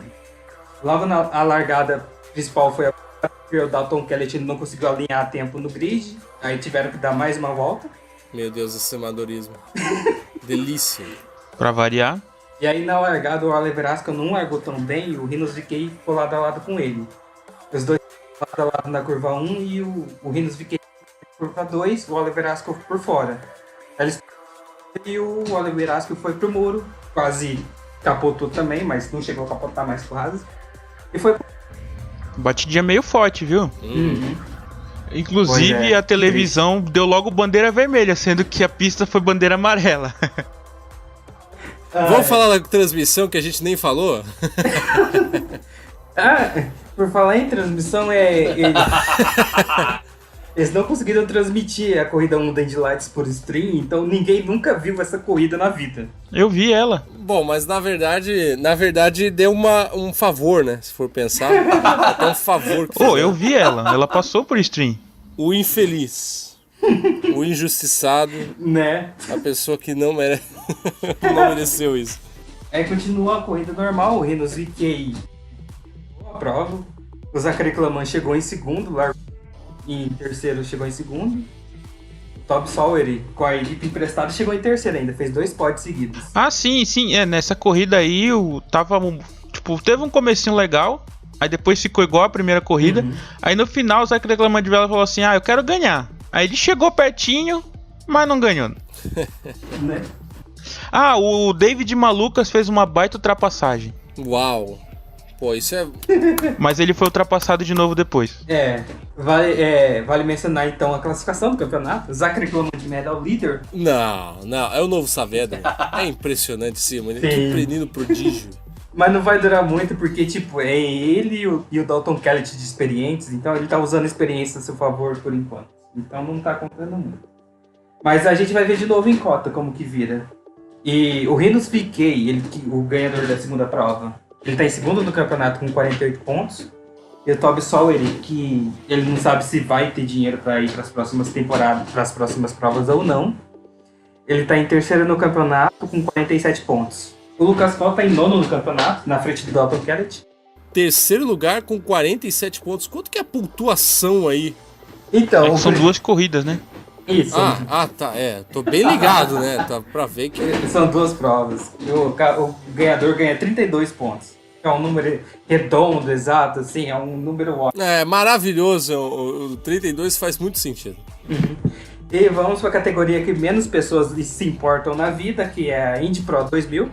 Logo a largada principal foi o Dalton Kellett, ele não conseguiu alinhar a tempo no grid, aí tiveram que dar mais uma volta. Meu Deus, esse amadorismo. Delícia. Pra variar. E aí na largada o Oliver Ascon não largou tão bem e o Rinos VK ficou lado a lado com ele. Os dois lado a lado na curva 1 e o Rinos VK na curva 2, o Oliver Ascon por fora. E o Oliver Ascon foi pro muro, quase capotou também, mas não chegou a capotar mais quase. E foi... Batidinha meio forte, viu? Inclusive a televisão deu logo bandeira vermelha, sendo que a pista foi bandeira amarela. Vamos falar da transmissão que a gente nem falou? Por falar em transmissão, eles não conseguiram transmitir a corrida 1 da Indy Lights por stream, então ninguém nunca viu essa corrida na vida. Eu vi ela. Bom, mas na verdade deu um favor, né? Se for pensar. Até um favor. Eu vi ela. Ela passou por stream. O infeliz. O injustiçado. Né? A pessoa que não mereceu isso. Aí continua a corrida normal, o Reynolds VK a prova. O Zachary Claman chegou em segundo, largou em terceiro, chegou em segundo. O Toby Sawyer, com a equipe emprestada, chegou em terceiro ainda, fez 2 pódios seguidos. Ah, sim. Nessa corrida aí, teve um comecinho legal, aí depois ficou igual a primeira corrida. Aí no final, o Zachary Claman de Vela falou assim, eu quero ganhar. Aí ele chegou pertinho, mas não ganhou. Né? O David Malucas fez uma baita ultrapassagem. Uau. Pô, isso é... Mas ele foi ultrapassado de novo depois. Vale mencionar então a classificação do campeonato. O Zachary Claman de medal líder. Não, é o novo Saavedra. É impressionante esse mano. Que menino prodígio. Mas não vai durar muito porque, é ele e o Dalton Kellett de experientes, então ele tá usando a experiência a seu favor por enquanto. Então não tá contando muito. Mas a gente vai ver de novo em cota como que vira. E o Reynolds VK, o ganhador da segunda prova, ele tá em segundo no campeonato com 48 pontos. E o Toby Sawyer, que ele não sabe se vai ter dinheiro para ir para as próximas temporadas, para as próximas provas ou não. Ele tá em terceiro no campeonato com 47 pontos. O Lucas Paul tá em nono no campeonato, na frente do Dalton Kellett. Terceiro lugar com 47 pontos. Quanto que é a pontuação aí? Então, são 2 corridas, né? Isso. Tá. Tô bem ligado, né? Tá pra ver que... São 2 provas. O ganhador ganha 32 pontos. É um número redondo, exato, assim, é um número ótimo. É maravilhoso. O 32 faz muito sentido. E vamos pra categoria que menos pessoas se importam na vida, que é a Indy Pro 2000.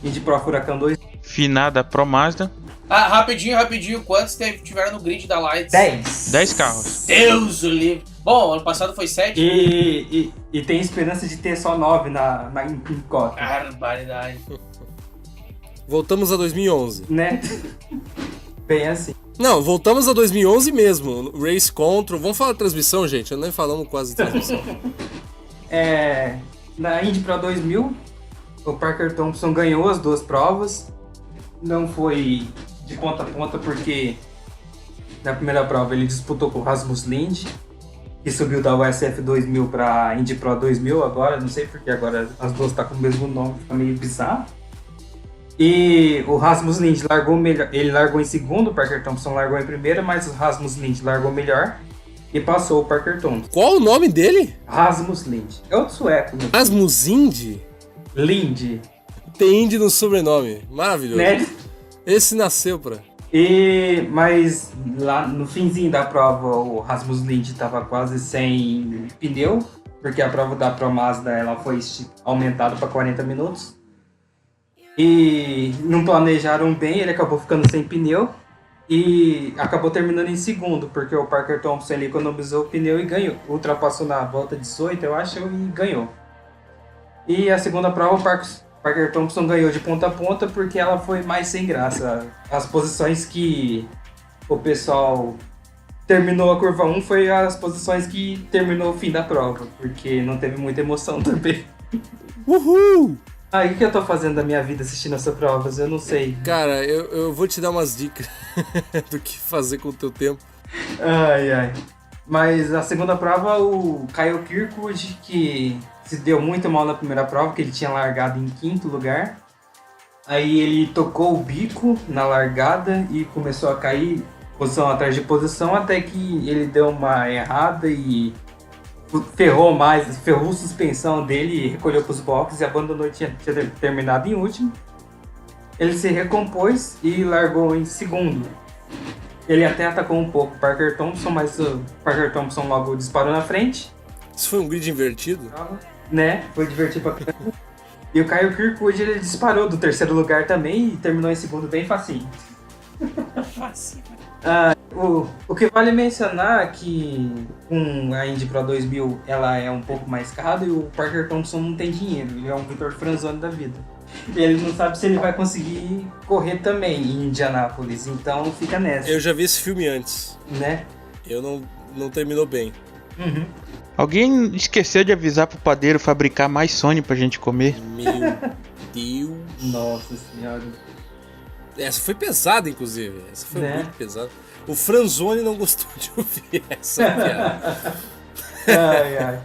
Indy Pro Furacão 2000. Finada Pro Mazda. Rapidinho. Quantos tiveram no grid da Lights? 10 carros. Deus o livre. Bom, ano passado foi 7. E tem esperança de ter só 9 em cota. Barbaridade. Voltamos a 2011. Né? Bem assim. Não, voltamos a 2011 mesmo. Race Control. Vamos falar de transmissão, gente? Nem falamos quase de transmissão. Na Indy Pro 2000, o Parker Thompson ganhou as 2 provas. Não foi de ponta a ponta porque na primeira prova ele disputou com o Rasmus Lind, que subiu da USF 2000 para Indy Pro 2000 agora, não sei porque agora as 2 estão com o mesmo nome, fica meio bizarro. E o Rasmus Lind largou melhor, ele largou em segundo, o Parker Thompson largou em primeira, mas o Rasmus Lind largou melhor e passou o Parker Thompson. Qual o nome dele? Rasmus Lind. É outro sueco. Né? Rasmus Indy? Lind. Tem Indy no sobrenome. Maravilhoso. Né? Esse nasceu pra... Mas lá no finzinho da prova, o Rasmus Lind estava quase sem pneu, porque a prova da Pro Mazda ela foi aumentada para 40 minutos. E não planejaram bem, ele acabou ficando sem pneu e acabou terminando em segundo, porque o Parker Thompson ele economizou o pneu e ganhou. Ultrapassou na volta 18, eu acho, e ganhou. E a segunda prova, o Parker Thompson ganhou de ponta a ponta porque ela foi mais sem graça. As posições que o pessoal terminou a curva 1 foi as posições que terminou o fim da prova, porque não teve muita emoção também. Uhul! O que eu tô fazendo da minha vida assistindo essas provas? Eu não sei. Cara, eu vou te dar umas dicas do que fazer com o teu tempo. Ai. Mas a segunda prova, o Kyle Kirkwood, que se deu muito mal na primeira prova, que ele tinha largado em 5º lugar. Aí ele tocou o bico na largada e começou a cair posição atrás de posição, até que ele deu uma errada e ferrou a suspensão dele, recolheu para os boxes e abandonou, tinha terminado em último. Ele se recompôs e largou em segundo. Ele até atacou um pouco o Parker Thompson, mas o Parker Thompson logo disparou na frente. Isso foi um grid invertido? Né? Foi divertido pra caramba. E o Kyle Kirkwood, ele disparou do 3º lugar também e terminou em segundo bem facinho. O que vale mencionar que com a Indy Pro 2000 ela é um pouco mais cara e o Parker Thompson não tem dinheiro, ele é um Vitor Franzoni da vida. E ele não sabe se ele vai conseguir correr também em Indianápolis, então fica nessa. Eu já vi esse filme antes. Né? Eu não terminou bem. Uhum. Alguém esqueceu de avisar pro padeiro fabricar mais Sony pra gente comer? Meu Deus. Nossa senhora. Essa foi pesada, inclusive. Essa foi Né? muito pesada. O Franzoni não gostou de ouvir essa piada. Ai, ai.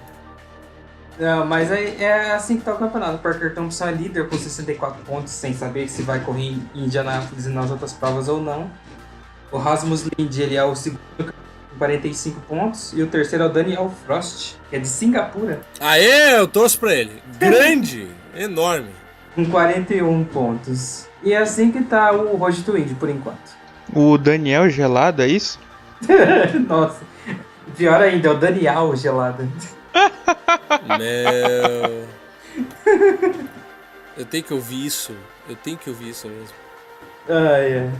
Não, mas é assim que tá o campeonato. O Parker Thompson é líder com 64 pontos, sem saber se vai correr em Indianápolis e nas outras provas ou não. O Rasmus Lindh, ele é o segundo com 45 pontos. E o terceiro é o Daniel Frost, que é de Singapura, Aê, eu torço pra ele. Grande, enorme. com 41 pontos. E é assim que tá o Road to Indy, por enquanto. O Daniel Gelado, é isso? Nossa, pior ainda, é o Daniel Gelada. Meu. Eu tenho que ouvir isso. Eu tenho que ouvir isso mesmo. Ai, ai.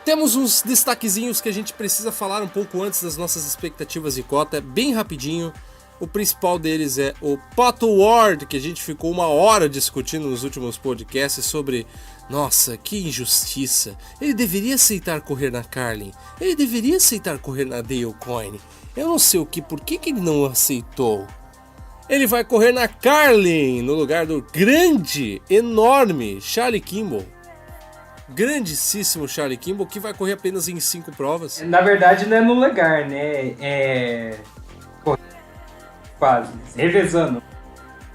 Temos uns destaquezinhos que a gente precisa falar um pouco antes das nossas expectativas de cota, bem rapidinho. O principal deles é o Pato Ward, que a gente ficou 1 hora discutindo nos últimos podcasts sobre... Nossa, que injustiça. Ele deveria aceitar correr na Carlin. Ele deveria aceitar correr na Dale Coyne. Eu não sei por que ele não aceitou. Ele vai correr na Carlin, no lugar do grande, enorme Charlie Kimball. Grandíssimo Charlie Kimball, que vai correr apenas em 5 provas. Na verdade não é no lugar, né? É... Quase, revezando.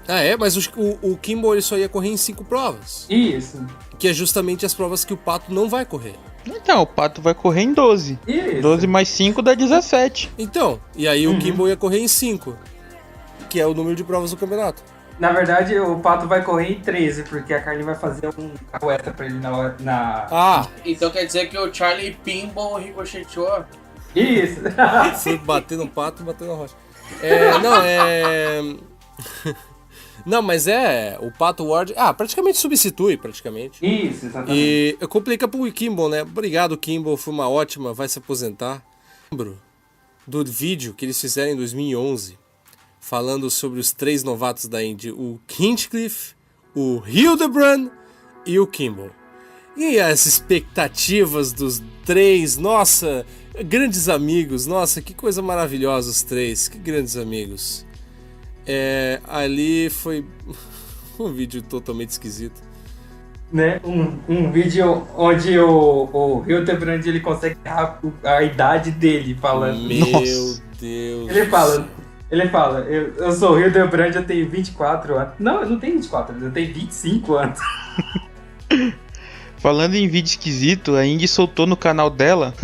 Ah, é? Mas o Kimball ele só ia correr em 5 provas. Isso. Que é justamente as provas que o Pato não vai correr. Então, o Pato vai correr em 12. Isso. 12 mais 5 dá 17. Então, e aí o Kimball ia correr em 5. Que é o número de provas do campeonato. Na verdade, o Pato vai correr em 13, porque a Carlin vai fazer um carro extra pra ele na... Ah, Então quer dizer que o Charlie Pinball ricocheteou? Isso. foi bater no Pato e bater na rocha. Não, Não, mas o Pato Ward... praticamente substitui, praticamente. Isso, exatamente. E complica pro Kimball, né? Obrigado, Kimball, foi uma ótima, vai se aposentar. Lembro do vídeo que eles fizeram em 2011, falando sobre os 3 novatos da Indy, o Hinchcliffe, o Hildebrand e o Kimball. E as expectativas dos 3, nossa, grandes amigos, nossa, que coisa maravilhosa os 3, que grandes amigos. Ali foi um vídeo totalmente esquisito. Né? Um vídeo onde o Hildebrand ele consegue errar a idade dele falando. Meu Nossa. Deus. Ele fala, eu sou o Hildebrand, eu tenho 24 anos. Não, eu não tenho 24 anos, eu tenho 25 anos. Falando em vídeo esquisito, a Indy soltou no canal dela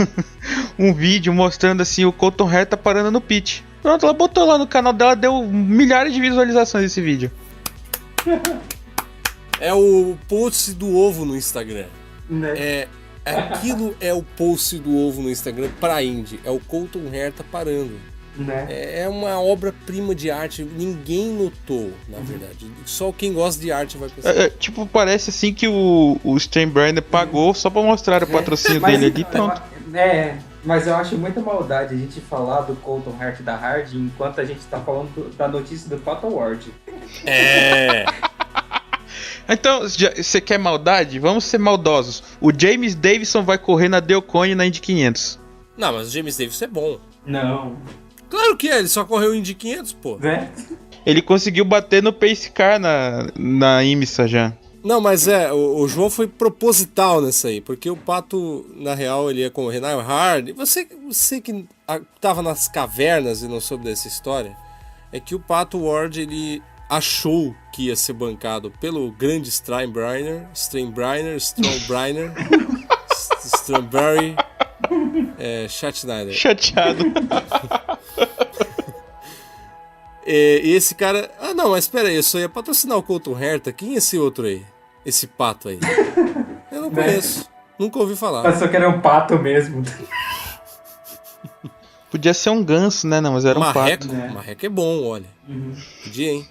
um vídeo mostrando assim o Colton Herta parando no pit. Pronto, ela botou lá no canal dela, deu milhares de visualizações esse vídeo. É o post do ovo no Instagram. Né? Aquilo é o post do ovo no Instagram pra Indy. É o Colton Herta parando. Né? É uma obra-prima de arte. Ninguém notou, na verdade. Só quem gosta de arte vai pensar. Tipo, parece assim que o Steinbrenner pagou só pra mostrar o patrocínio Mas dele ali, então, pronto. Mas eu acho muita maldade a gente falar do Colton Herta da Hard enquanto a gente tá falando da notícia do Pato Ward. Então, você quer maldade? Vamos ser maldosos. O James Davison vai correr na Dale Coyne na Indy 500. Não, mas o James Davis é bom. Não. Claro que é, ele só correu Indy 500, pô. Né? Ele conseguiu bater no Pace Car na IMSA já. Não, mas o João foi proposital nessa aí, porque o Pato, na real, ele ia correr na Hard. Você que tava nas cavernas e não soube dessa história, é que o Pato Ward, ele achou que ia ser bancado pelo grande Steinbrenner, Strawberry, Schatzneider. Chateado. E esse cara... não, mas espera aí, eu só ia patrocinar o Colton Herta. Quem é esse outro aí? Esse pato aí? Eu não conheço. Nunca ouvi falar. Mas só que era um pato mesmo. Podia ser um ganso, né? Não, mas era um Marreco. pato. Marreco é bom, olha. Podia, hein?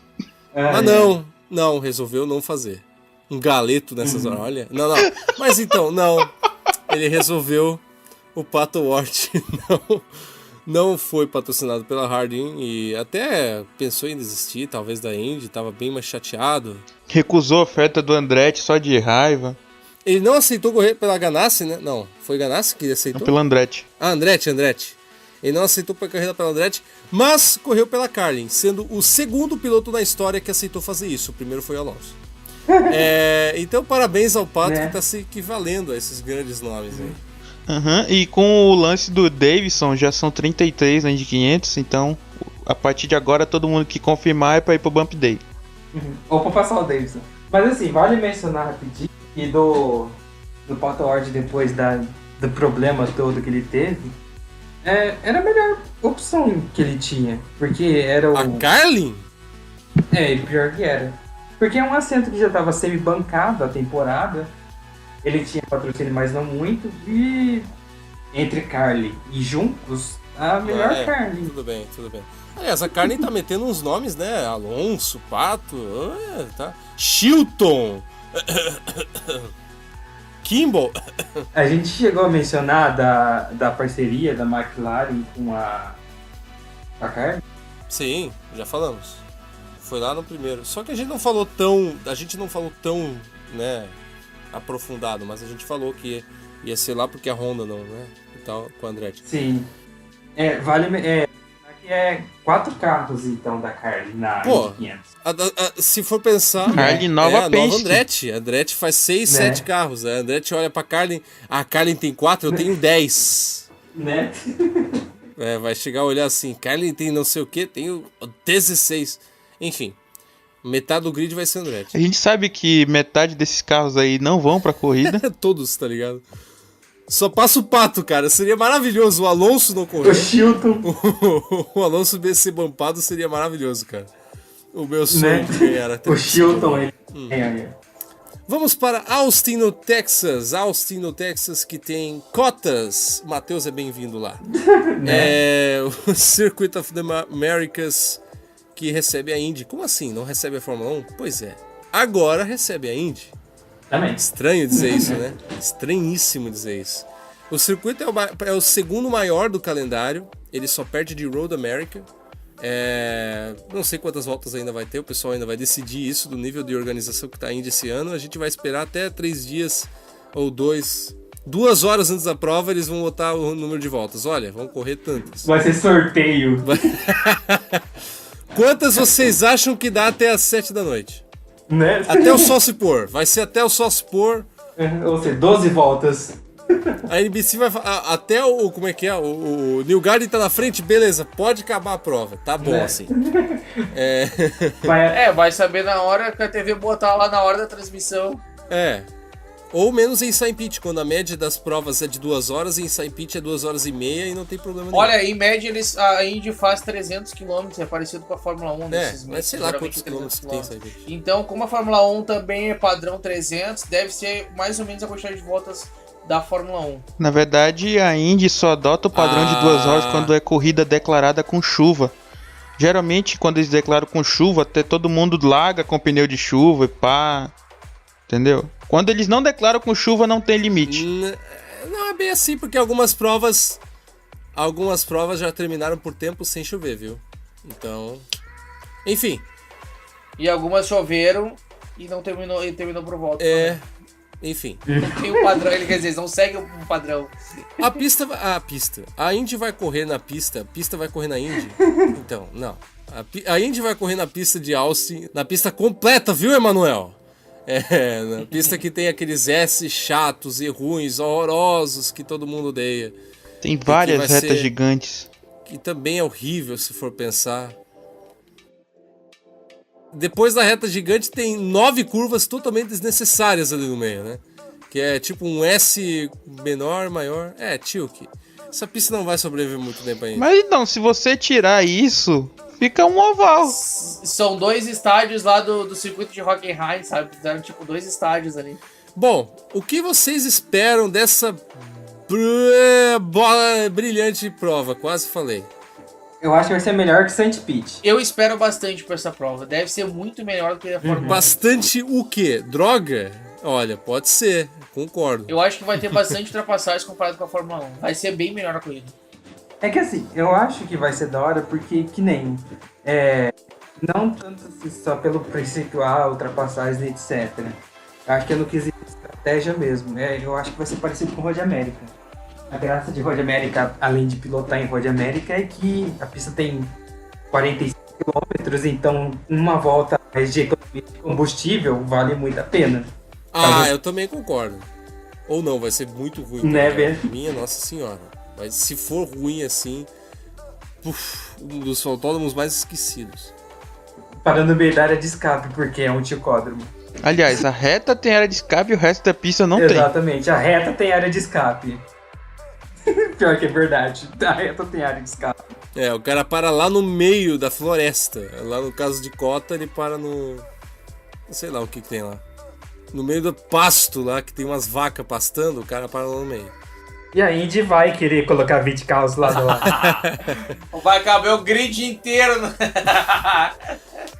Ah, Mas não, resolveu não fazer. Um galeto nessas horas, olha. Não. Mas então, não. Ele resolveu o Pato Ward não foi patrocinado pela Hardin e até pensou em desistir, talvez da Indy, tava bem mais chateado. Recusou a oferta do Andretti só de raiva. Ele não aceitou correr pela Ganassi, né? Não, foi Ganassi que aceitou? Não, pelo Andretti. Ah, Andretti. Ele não aceitou a corrida pela Andretti, mas correu pela Carlin, sendo o segundo piloto na história que aceitou fazer isso. O primeiro foi o Alonso. Então, parabéns ao Pato que está se equivalendo a esses grandes nomes aí. E com o lance do Davidson, já são 33 na Indy 500, então a partir de agora todo mundo que confirmar é para ir pro Bump Day. Ou pra passar o Davidson. Mas assim, vale mencionar rapidinho que do Pato Ward depois do problema todo que ele teve, era a melhor opção que ele tinha, porque era o... A Carlin? Pior que era. Porque é um assento que já estava semi-bancado a temporada, ele tinha patrocínio, mas não muito, e entre Carlin e Juncos, a melhor Carlin. Tudo bem. Aliás, a Carlin tá metendo uns nomes, né? Alonso, Pato, tá? Chilton, Kimball. A gente chegou a mencionar da parceria da McLaren com a Carlin? Sim, já falamos. Foi lá no primeiro. Só que a gente não falou tão, né, aprofundado, mas a gente falou que ia ser lá porque a Honda não, né? Então, com o Andretti. Sim. Aqui é 4 carros, então, da Carlin na Indy 500. Se for pensar... Carlin nova a nova Andretti. A Andretti faz 6, 7 carros. A Andretti olha pra Carlin. A Carlin tem 4, eu tenho 10. Né? Vai chegar a olhar assim. Carlin tem não sei o que, tenho 16. Enfim. Metade do grid vai ser Andretti. A gente sabe que metade desses carros aí não vão pra corrida. Todos, tá ligado? Só passa o Pato, cara. Seria maravilhoso o Alonso não correr. O Chilton. O Alonso ser bumpado seria maravilhoso, cara. O meu sonho de ganhar. O Chilton, ele. Vamos para Austin, no Texas. Austin, no Texas, que tem cotas. Matheus é bem-vindo lá. O Circuit of the Americas, que recebe a Indy. Como assim? Não recebe a Fórmula 1? Pois é. Agora recebe a Indy. Também. Estranho dizer isso, né? Estranhíssimo dizer isso. O circuito é o segundo maior do calendário. Ele só perde de Road America. Não sei quantas voltas ainda vai ter. O pessoal ainda vai decidir isso do nível de organização que está indo esse ano. A gente vai esperar até 3 dias ou 2 horas antes da prova. Eles vão botar o número de voltas. Olha, vão correr tantas. Vai ser sorteio. Quantas vocês acham que dá até as 7 da noite? Né? Até o sol se pôr. Vai ser até o sol se pôr. Ou seja, 12 voltas. A NBC vai até o... Como é que é? O Neil Garden tá na frente, beleza, pode acabar a prova. Tá bom, assim. Vai saber na hora que a TV botar lá na hora da transmissão. Ou menos em St. Pete, quando a média das provas é de 2 horas, e em St. Pete é 2 horas e meia e não tem problema nenhum. Olha, em média a Indy faz 300 km, é parecido com a Fórmula 1 nesses mas sei lá quantos quilômetros que tem St. Pete. Então, como a Fórmula 1 também é padrão 300, deve ser mais ou menos a quantidade de voltas da Fórmula 1. Na verdade, a Indy só adota o padrão de 2 horas quando é corrida declarada com chuva. Geralmente, quando eles declaram com chuva, até todo mundo larga com pneu de chuva e pá. Entendeu? Quando eles não declaram com chuva, não tem limite. Não é bem assim, porque algumas provas já terminaram por tempo sem chover, viu? Então, enfim. E algumas choveram e não terminou, e terminou por volta. Enfim. Não tem um padrão, ele quer dizer, não segue um padrão. A Indy vai correr na pista, a pista vai correr na Indy. Então, não. A Indy vai correr na pista de Austin, na pista completa, viu, Emanuel? Na pista que tem aqueles S chatos e ruins, horrorosos, que todo mundo odeia. Tem várias retas gigantes. Que também é horrível, se for pensar. Depois da reta gigante tem 9 curvas totalmente desnecessárias ali no meio, né? Que é tipo um S menor, maior. Tilk. Essa pista não vai sobreviver muito tempo ainda. Mas então, se você tirar isso, fica um oval. São 2 estádios lá do circuito de Hockenheim, sabe? Fizeram tipo 2 estádios ali. Bom, o que vocês esperam dessa brilhante prova? Quase falei. Eu acho que vai ser melhor que St. Pete. Eu espero bastante pra essa prova. Deve ser muito melhor do que a Fórmula 1. Bastante o quê? Droga? Olha, pode ser. concordo. Eu acho que vai ter bastante ultrapassagem comparado com a Fórmula 1. Vai ser bem melhor a corrida. É que assim, eu acho que vai ser da hora porque, que nem... não tanto assim, só pelo princípio, ultrapassagens e etc. Eu acho que é no quesito de estratégia mesmo. Eu acho que vai ser parecido com o Road América. A graça de Road América, além de pilotar em Road América, é que a pista tem 45 km, então uma volta mais de economia de combustível vale muito a pena. Eu também concordo. Ou não, vai ser muito ruim. Né, velho? Minha Nossa Senhora. Mas se for ruim assim, um dos autódromos mais esquecidos. Parando no meio da área de escape, porque é um ticódromo. Aliás, a reta tem área de escape e o resto da pista não tem. Exatamente, a reta tem área de escape. Pior que é verdade, a reta tem área de escape. O cara para lá no meio da floresta. Lá no caso de Cota, ele para no... sei lá o que tem lá. No meio do pasto lá, que tem umas vacas pastando, o cara para lá no meio. E a Indy vai querer colocar 20 carros lá do lado. Vai caber o grid inteiro.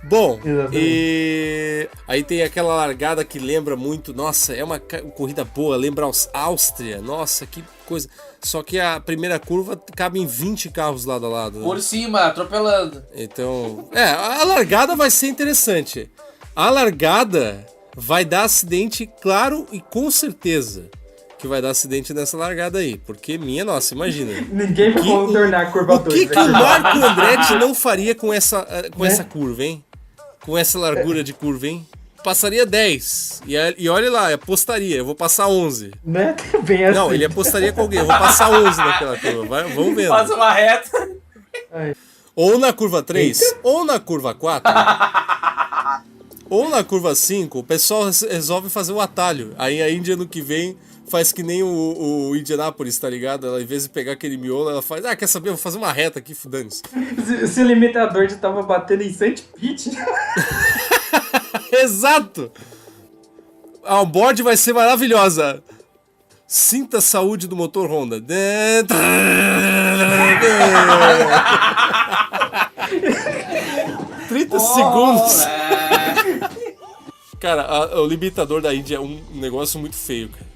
Bom, e aí tem aquela largada que lembra muito, nossa, é uma corrida boa, lembra Áustria, nossa, que coisa. Só que a primeira curva cabe em 20 carros lado a lado. Né? Por cima, atropelando. Então, a largada vai ser interessante. A largada vai dar acidente, claro, e com certeza que vai dar acidente nessa largada aí. Porque, minha nossa, imagina. Ninguém vai contornar a curva 2. O que o Marco Andretti não faria com essa curva, hein? Com essa largura de curva, hein? Passaria 10. E olha lá, apostaria. Eu vou passar 11. Né? Bem assim. Não, ele apostaria com alguém. Eu vou passar 11 naquela curva. Vamos ver. Faz uma reta. Ou na curva 3, ou na curva 4, ou na curva 5, o pessoal resolve fazer o atalho. Aí a Índia, ano que vem, faz que nem o Indianápolis, tá ligado? Ela, em vez de pegar aquele miolo, ela faz... quer saber? Eu vou fazer uma reta aqui, fudando-se. Se o limitador já tava batendo em 100 pitch... Exato! A onboard vai ser maravilhosa. Sinta a saúde do motor Honda. 30 segundos. Cara, o limitador da Índia é um negócio muito feio, cara.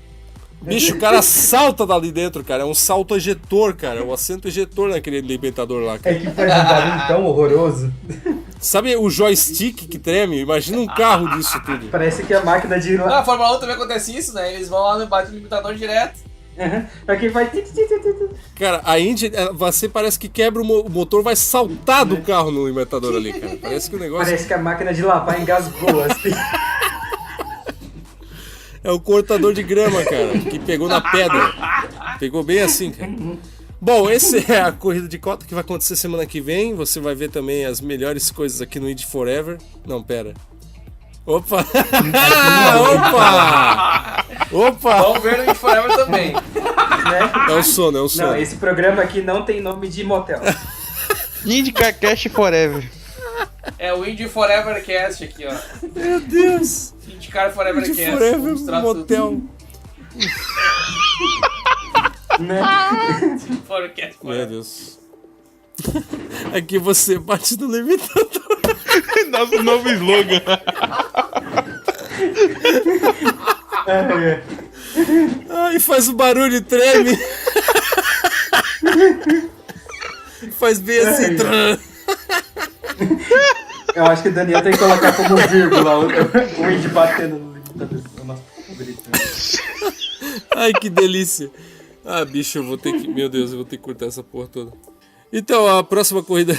Bicho, o cara salta dali dentro, cara. É um salto ejetor, cara. É um assento ejetor naquele limitador lá, cara. É que faz um barulho tão horroroso. Sabe o joystick que treme? Imagina um carro disso tudo. Parece que a máquina de... Na Fórmula 1 também acontece isso, né? Eles vão lá e batem o limitador direto. Aqui vai... Cara, a Indy, você parece que quebra o motor, vai saltar do carro no limitador ali, cara. Parece que o negócio... Parece que a máquina de lavar engasgou, assim. É o cortador de grama, cara, que pegou na pedra. Pegou bem assim, cara. Bom, essa é a corrida de cota que vai acontecer semana que vem. Você vai ver também as melhores coisas aqui no Indy Forever. Não, pera. Opa! Opa! Vamos ver no Indy Forever também. Né? É o sono, é o sono. Não, esse programa aqui não tem nome de motel. IndyCar Cash Forever. É o Indy Forever Cast aqui, ó. Meu Deus! IndyCar Forever Indy Cast. Forever Motel. Né? Forecast Meu Forever. Deus. Aqui você bate no limitador. Nosso novo slogan. Ai, faz o barulho e treme. Faz bem assim. Eu acho que o Daniel tem que colocar como vírgula o Indy batendo no limitador. Ai, que delícia. Ah, bicho, eu vou ter que... Meu Deus, eu vou ter que cortar essa porra toda. Então, a próxima corrida...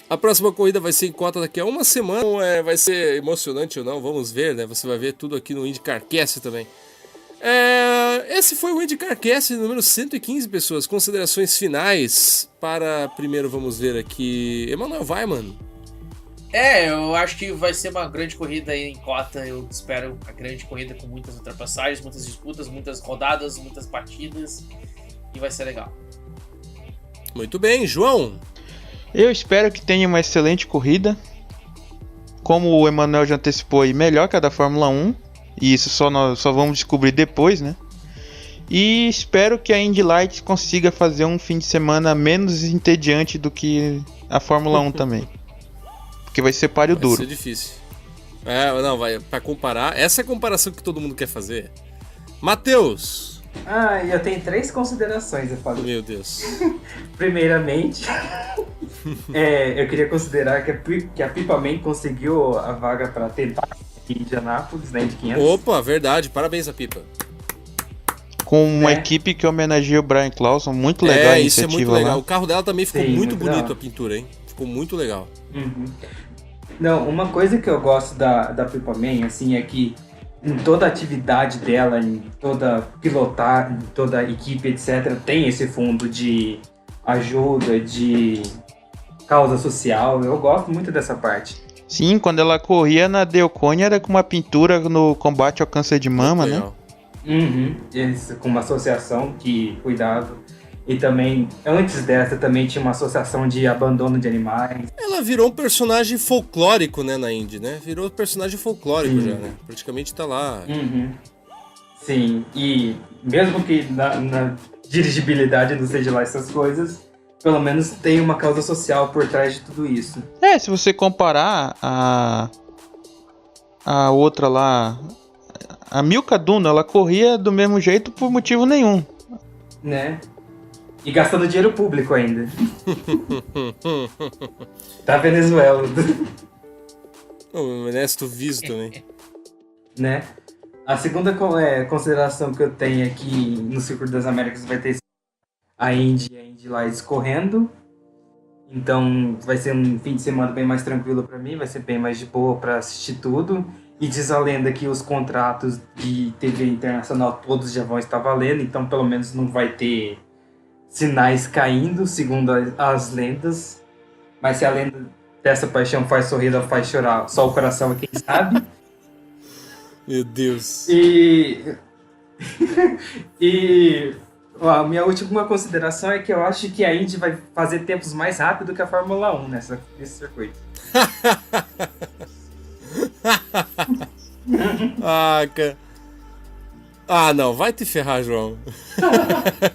A próxima corrida vai ser em cota daqui a uma semana. Vai ser emocionante ou não, vamos ver, né? Você vai ver tudo aqui no IndyCar Cast também. Esse foi o IndyCar Cast número 115, pessoas. Considerações finais para... Primeiro, vamos ver aqui... Emanuel Weimann. Eu acho que vai ser uma grande corrida aí em cota. Eu espero uma grande corrida com muitas ultrapassagens, muitas disputas, muitas rodadas, muitas batidas. E vai ser legal. Muito bem, João. Eu espero que tenha uma excelente corrida. Como o Emanuel já antecipou aí, melhor que a da Fórmula 1. E isso nós só vamos descobrir depois, né? E espero que a Indy Lights consiga fazer um fim de semana menos entediante do que a Fórmula 1 também. Porque vai ser páreo duro. Vai ser difícil. Não, vai pra comparar. Essa é a comparação que todo mundo quer fazer. Matheus! E eu tenho 3 considerações, eu falo. Meu Deus. Primeiramente, eu queria considerar que a Pipa-Man conseguiu a vaga pra tentar em Indianápolis, né, de 500. Opa, verdade. Parabéns a Pipa. Com uma equipe que homenageia o Brian Clauson. Muito legal a isso é muito legal. lá. O carro dela também ficou muito bonito, legal. a pintura, hein? Ficou muito legal. Uhum. Não, uma coisa que eu gosto da Pipa-Man, assim, é que em toda a atividade dela, em toda pilotar, em toda a equipe, etc., tem esse fundo de ajuda, de causa social. Eu gosto muito dessa parte. Sim, quando ela corria na Delcone era com uma pintura no combate ao câncer de mama, né? Uhum. Isso, com uma associação que cuidava. E também, antes dessa, também tinha uma associação de abandono de animais. Ela virou um personagem folclórico, né, na Indy, né? Virou personagem folclórico já, né? Praticamente tá lá. Uhum. Sim, e mesmo que na dirigibilidade não seja lá essas coisas, pelo menos tem uma causa social por trás de tudo isso. Se você comparar a outra lá, a Milka Duno, ela corria do mesmo jeito por motivo nenhum. Né? E gastando dinheiro público ainda. Da Venezuela. O Ernesto Viso também. Né? A segunda consideração que eu tenho aqui no Circuito das Américas vai ter a Indy Lights correndo. Então vai ser um fim de semana bem mais tranquilo para mim, vai ser bem mais de boa para assistir tudo. E diz a lenda que os contratos de TV internacional todos já vão estar valendo, então pelo menos não vai ter sinais caindo, segundo as lendas. Mas se a lenda dessa paixão faz sorrir ou faz chorar, só o coração é quem sabe. Meu Deus. E a minha última consideração é que eu acho que a Indy vai fazer tempos mais rápido que a Fórmula 1 nesse circuito. Cara. Não, vai te ferrar, João.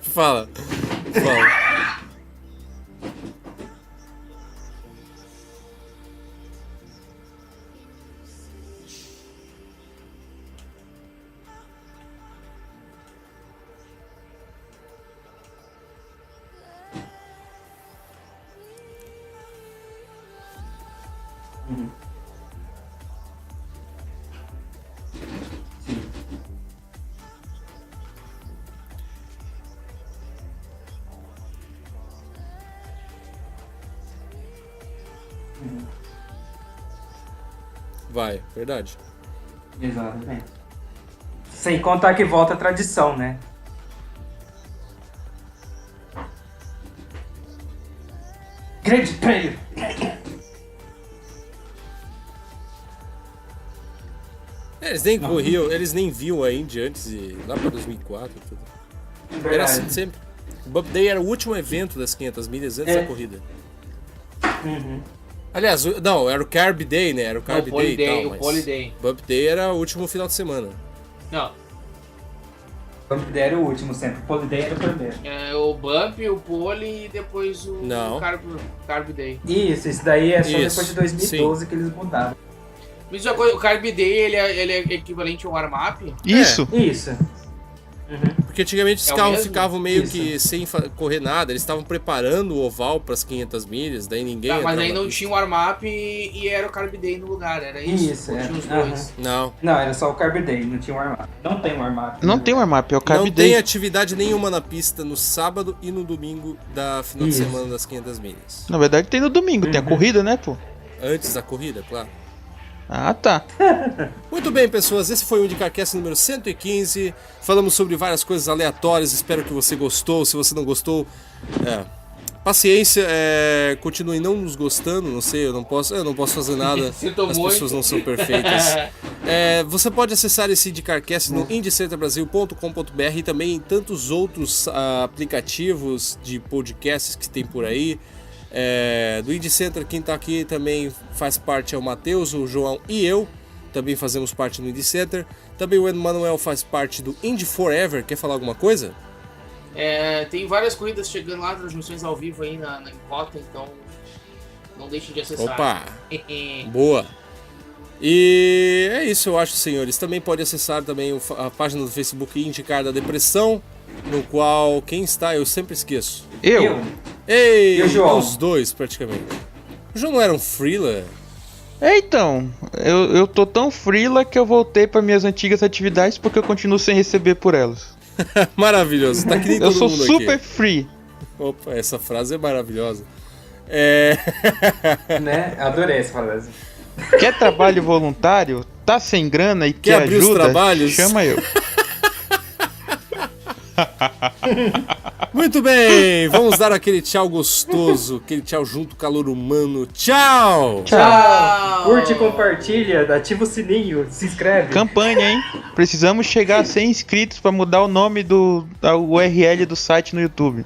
Fala. Vai, verdade. Exatamente. Sem contar que volta a tradição, né? Grande prêmio! Eles nem corriam, eles nem viam a Indy antes, lá pra 2004 e tudo. Verdade. Era assim sempre. O Bump Day era o último evento das 500 milhas antes da corrida. Uhum. Aliás, não, era o Carb Day, né? Era o Carb Day e tal, mas... O Pole Day. Bump Day era o último final de semana. Não. O Bump Day era o último sempre, o Pole Day era o primeiro. O Bump, o Pole e depois o Carb Day. Isso daí é só depois de 2012 que eles mudaram. Mas uma coisa, o Carb Day ele é equivalente ao warm-up? Isso. Isso. Porque antigamente os É o carros mesmo? ficavam meio Isso. que sem correr nada, eles estavam preparando o oval para as 500 milhas, daí ninguém Tá, mas entrava aí não na tinha o warm-up e era o Carb Day no lugar, era isso? Isso, Ou é. tinha os dois? Não, Não, era só o Carb Day, não tinha um armap. Não tem um armap. Não tem warm-up, é o Carb não Day. tem atividade nenhuma na pista no sábado e no domingo da final de Isso. semana das 500 milhas. Na verdade tem no domingo, tem a corrida, né, pô? Antes da corrida, claro. Ah, tá. Muito bem, pessoas, esse foi o IndyCarCast número 115. Falamos sobre várias coisas aleatórias, espero que você gostou. Se você não gostou, paciência, continue não nos gostando, não sei, eu não posso fazer nada. Sinto As muito. pessoas não são perfeitas. Você pode acessar esse IndyCarCast no indycenterbrasil.com.br e também em tantos outros aplicativos de podcasts que tem por aí. Do Indy Center, quem tá aqui também faz parte é o Matheus, o João e eu. Também fazemos parte do Indy Center. Também o Emmanuel faz parte do Indy Forever. Quer falar alguma coisa? Tem várias corridas chegando lá, transmissões ao vivo aí na Incota, então não deixem de acessar. Opa! Boa! E é isso, eu acho, senhores. Também pode acessar também a página do Facebook Indicar da Depressão, no qual quem está, eu sempre esqueço. Eu? Ei, E o João? os dois praticamente. O João não era um freela? Então, eu tô tão freela que eu voltei para minhas antigas atividades porque eu continuo sem receber por elas. Maravilhoso, tá que nem Eu todo sou mundo super aqui. free. Opa, essa frase é maravilhosa. Né? Adorei essa frase. Quer trabalho voluntário? Tá sem grana e Quer quer abrir os ajuda? trabalhos? Chama eu. Muito bem, vamos dar aquele tchau gostoso, aquele tchau junto, calor humano. Tchau! Tchau! Curte, compartilha, ativa o sininho, se inscreve. Campanha, hein? Precisamos chegar a 100 inscritos para mudar o nome da URL do site no YouTube.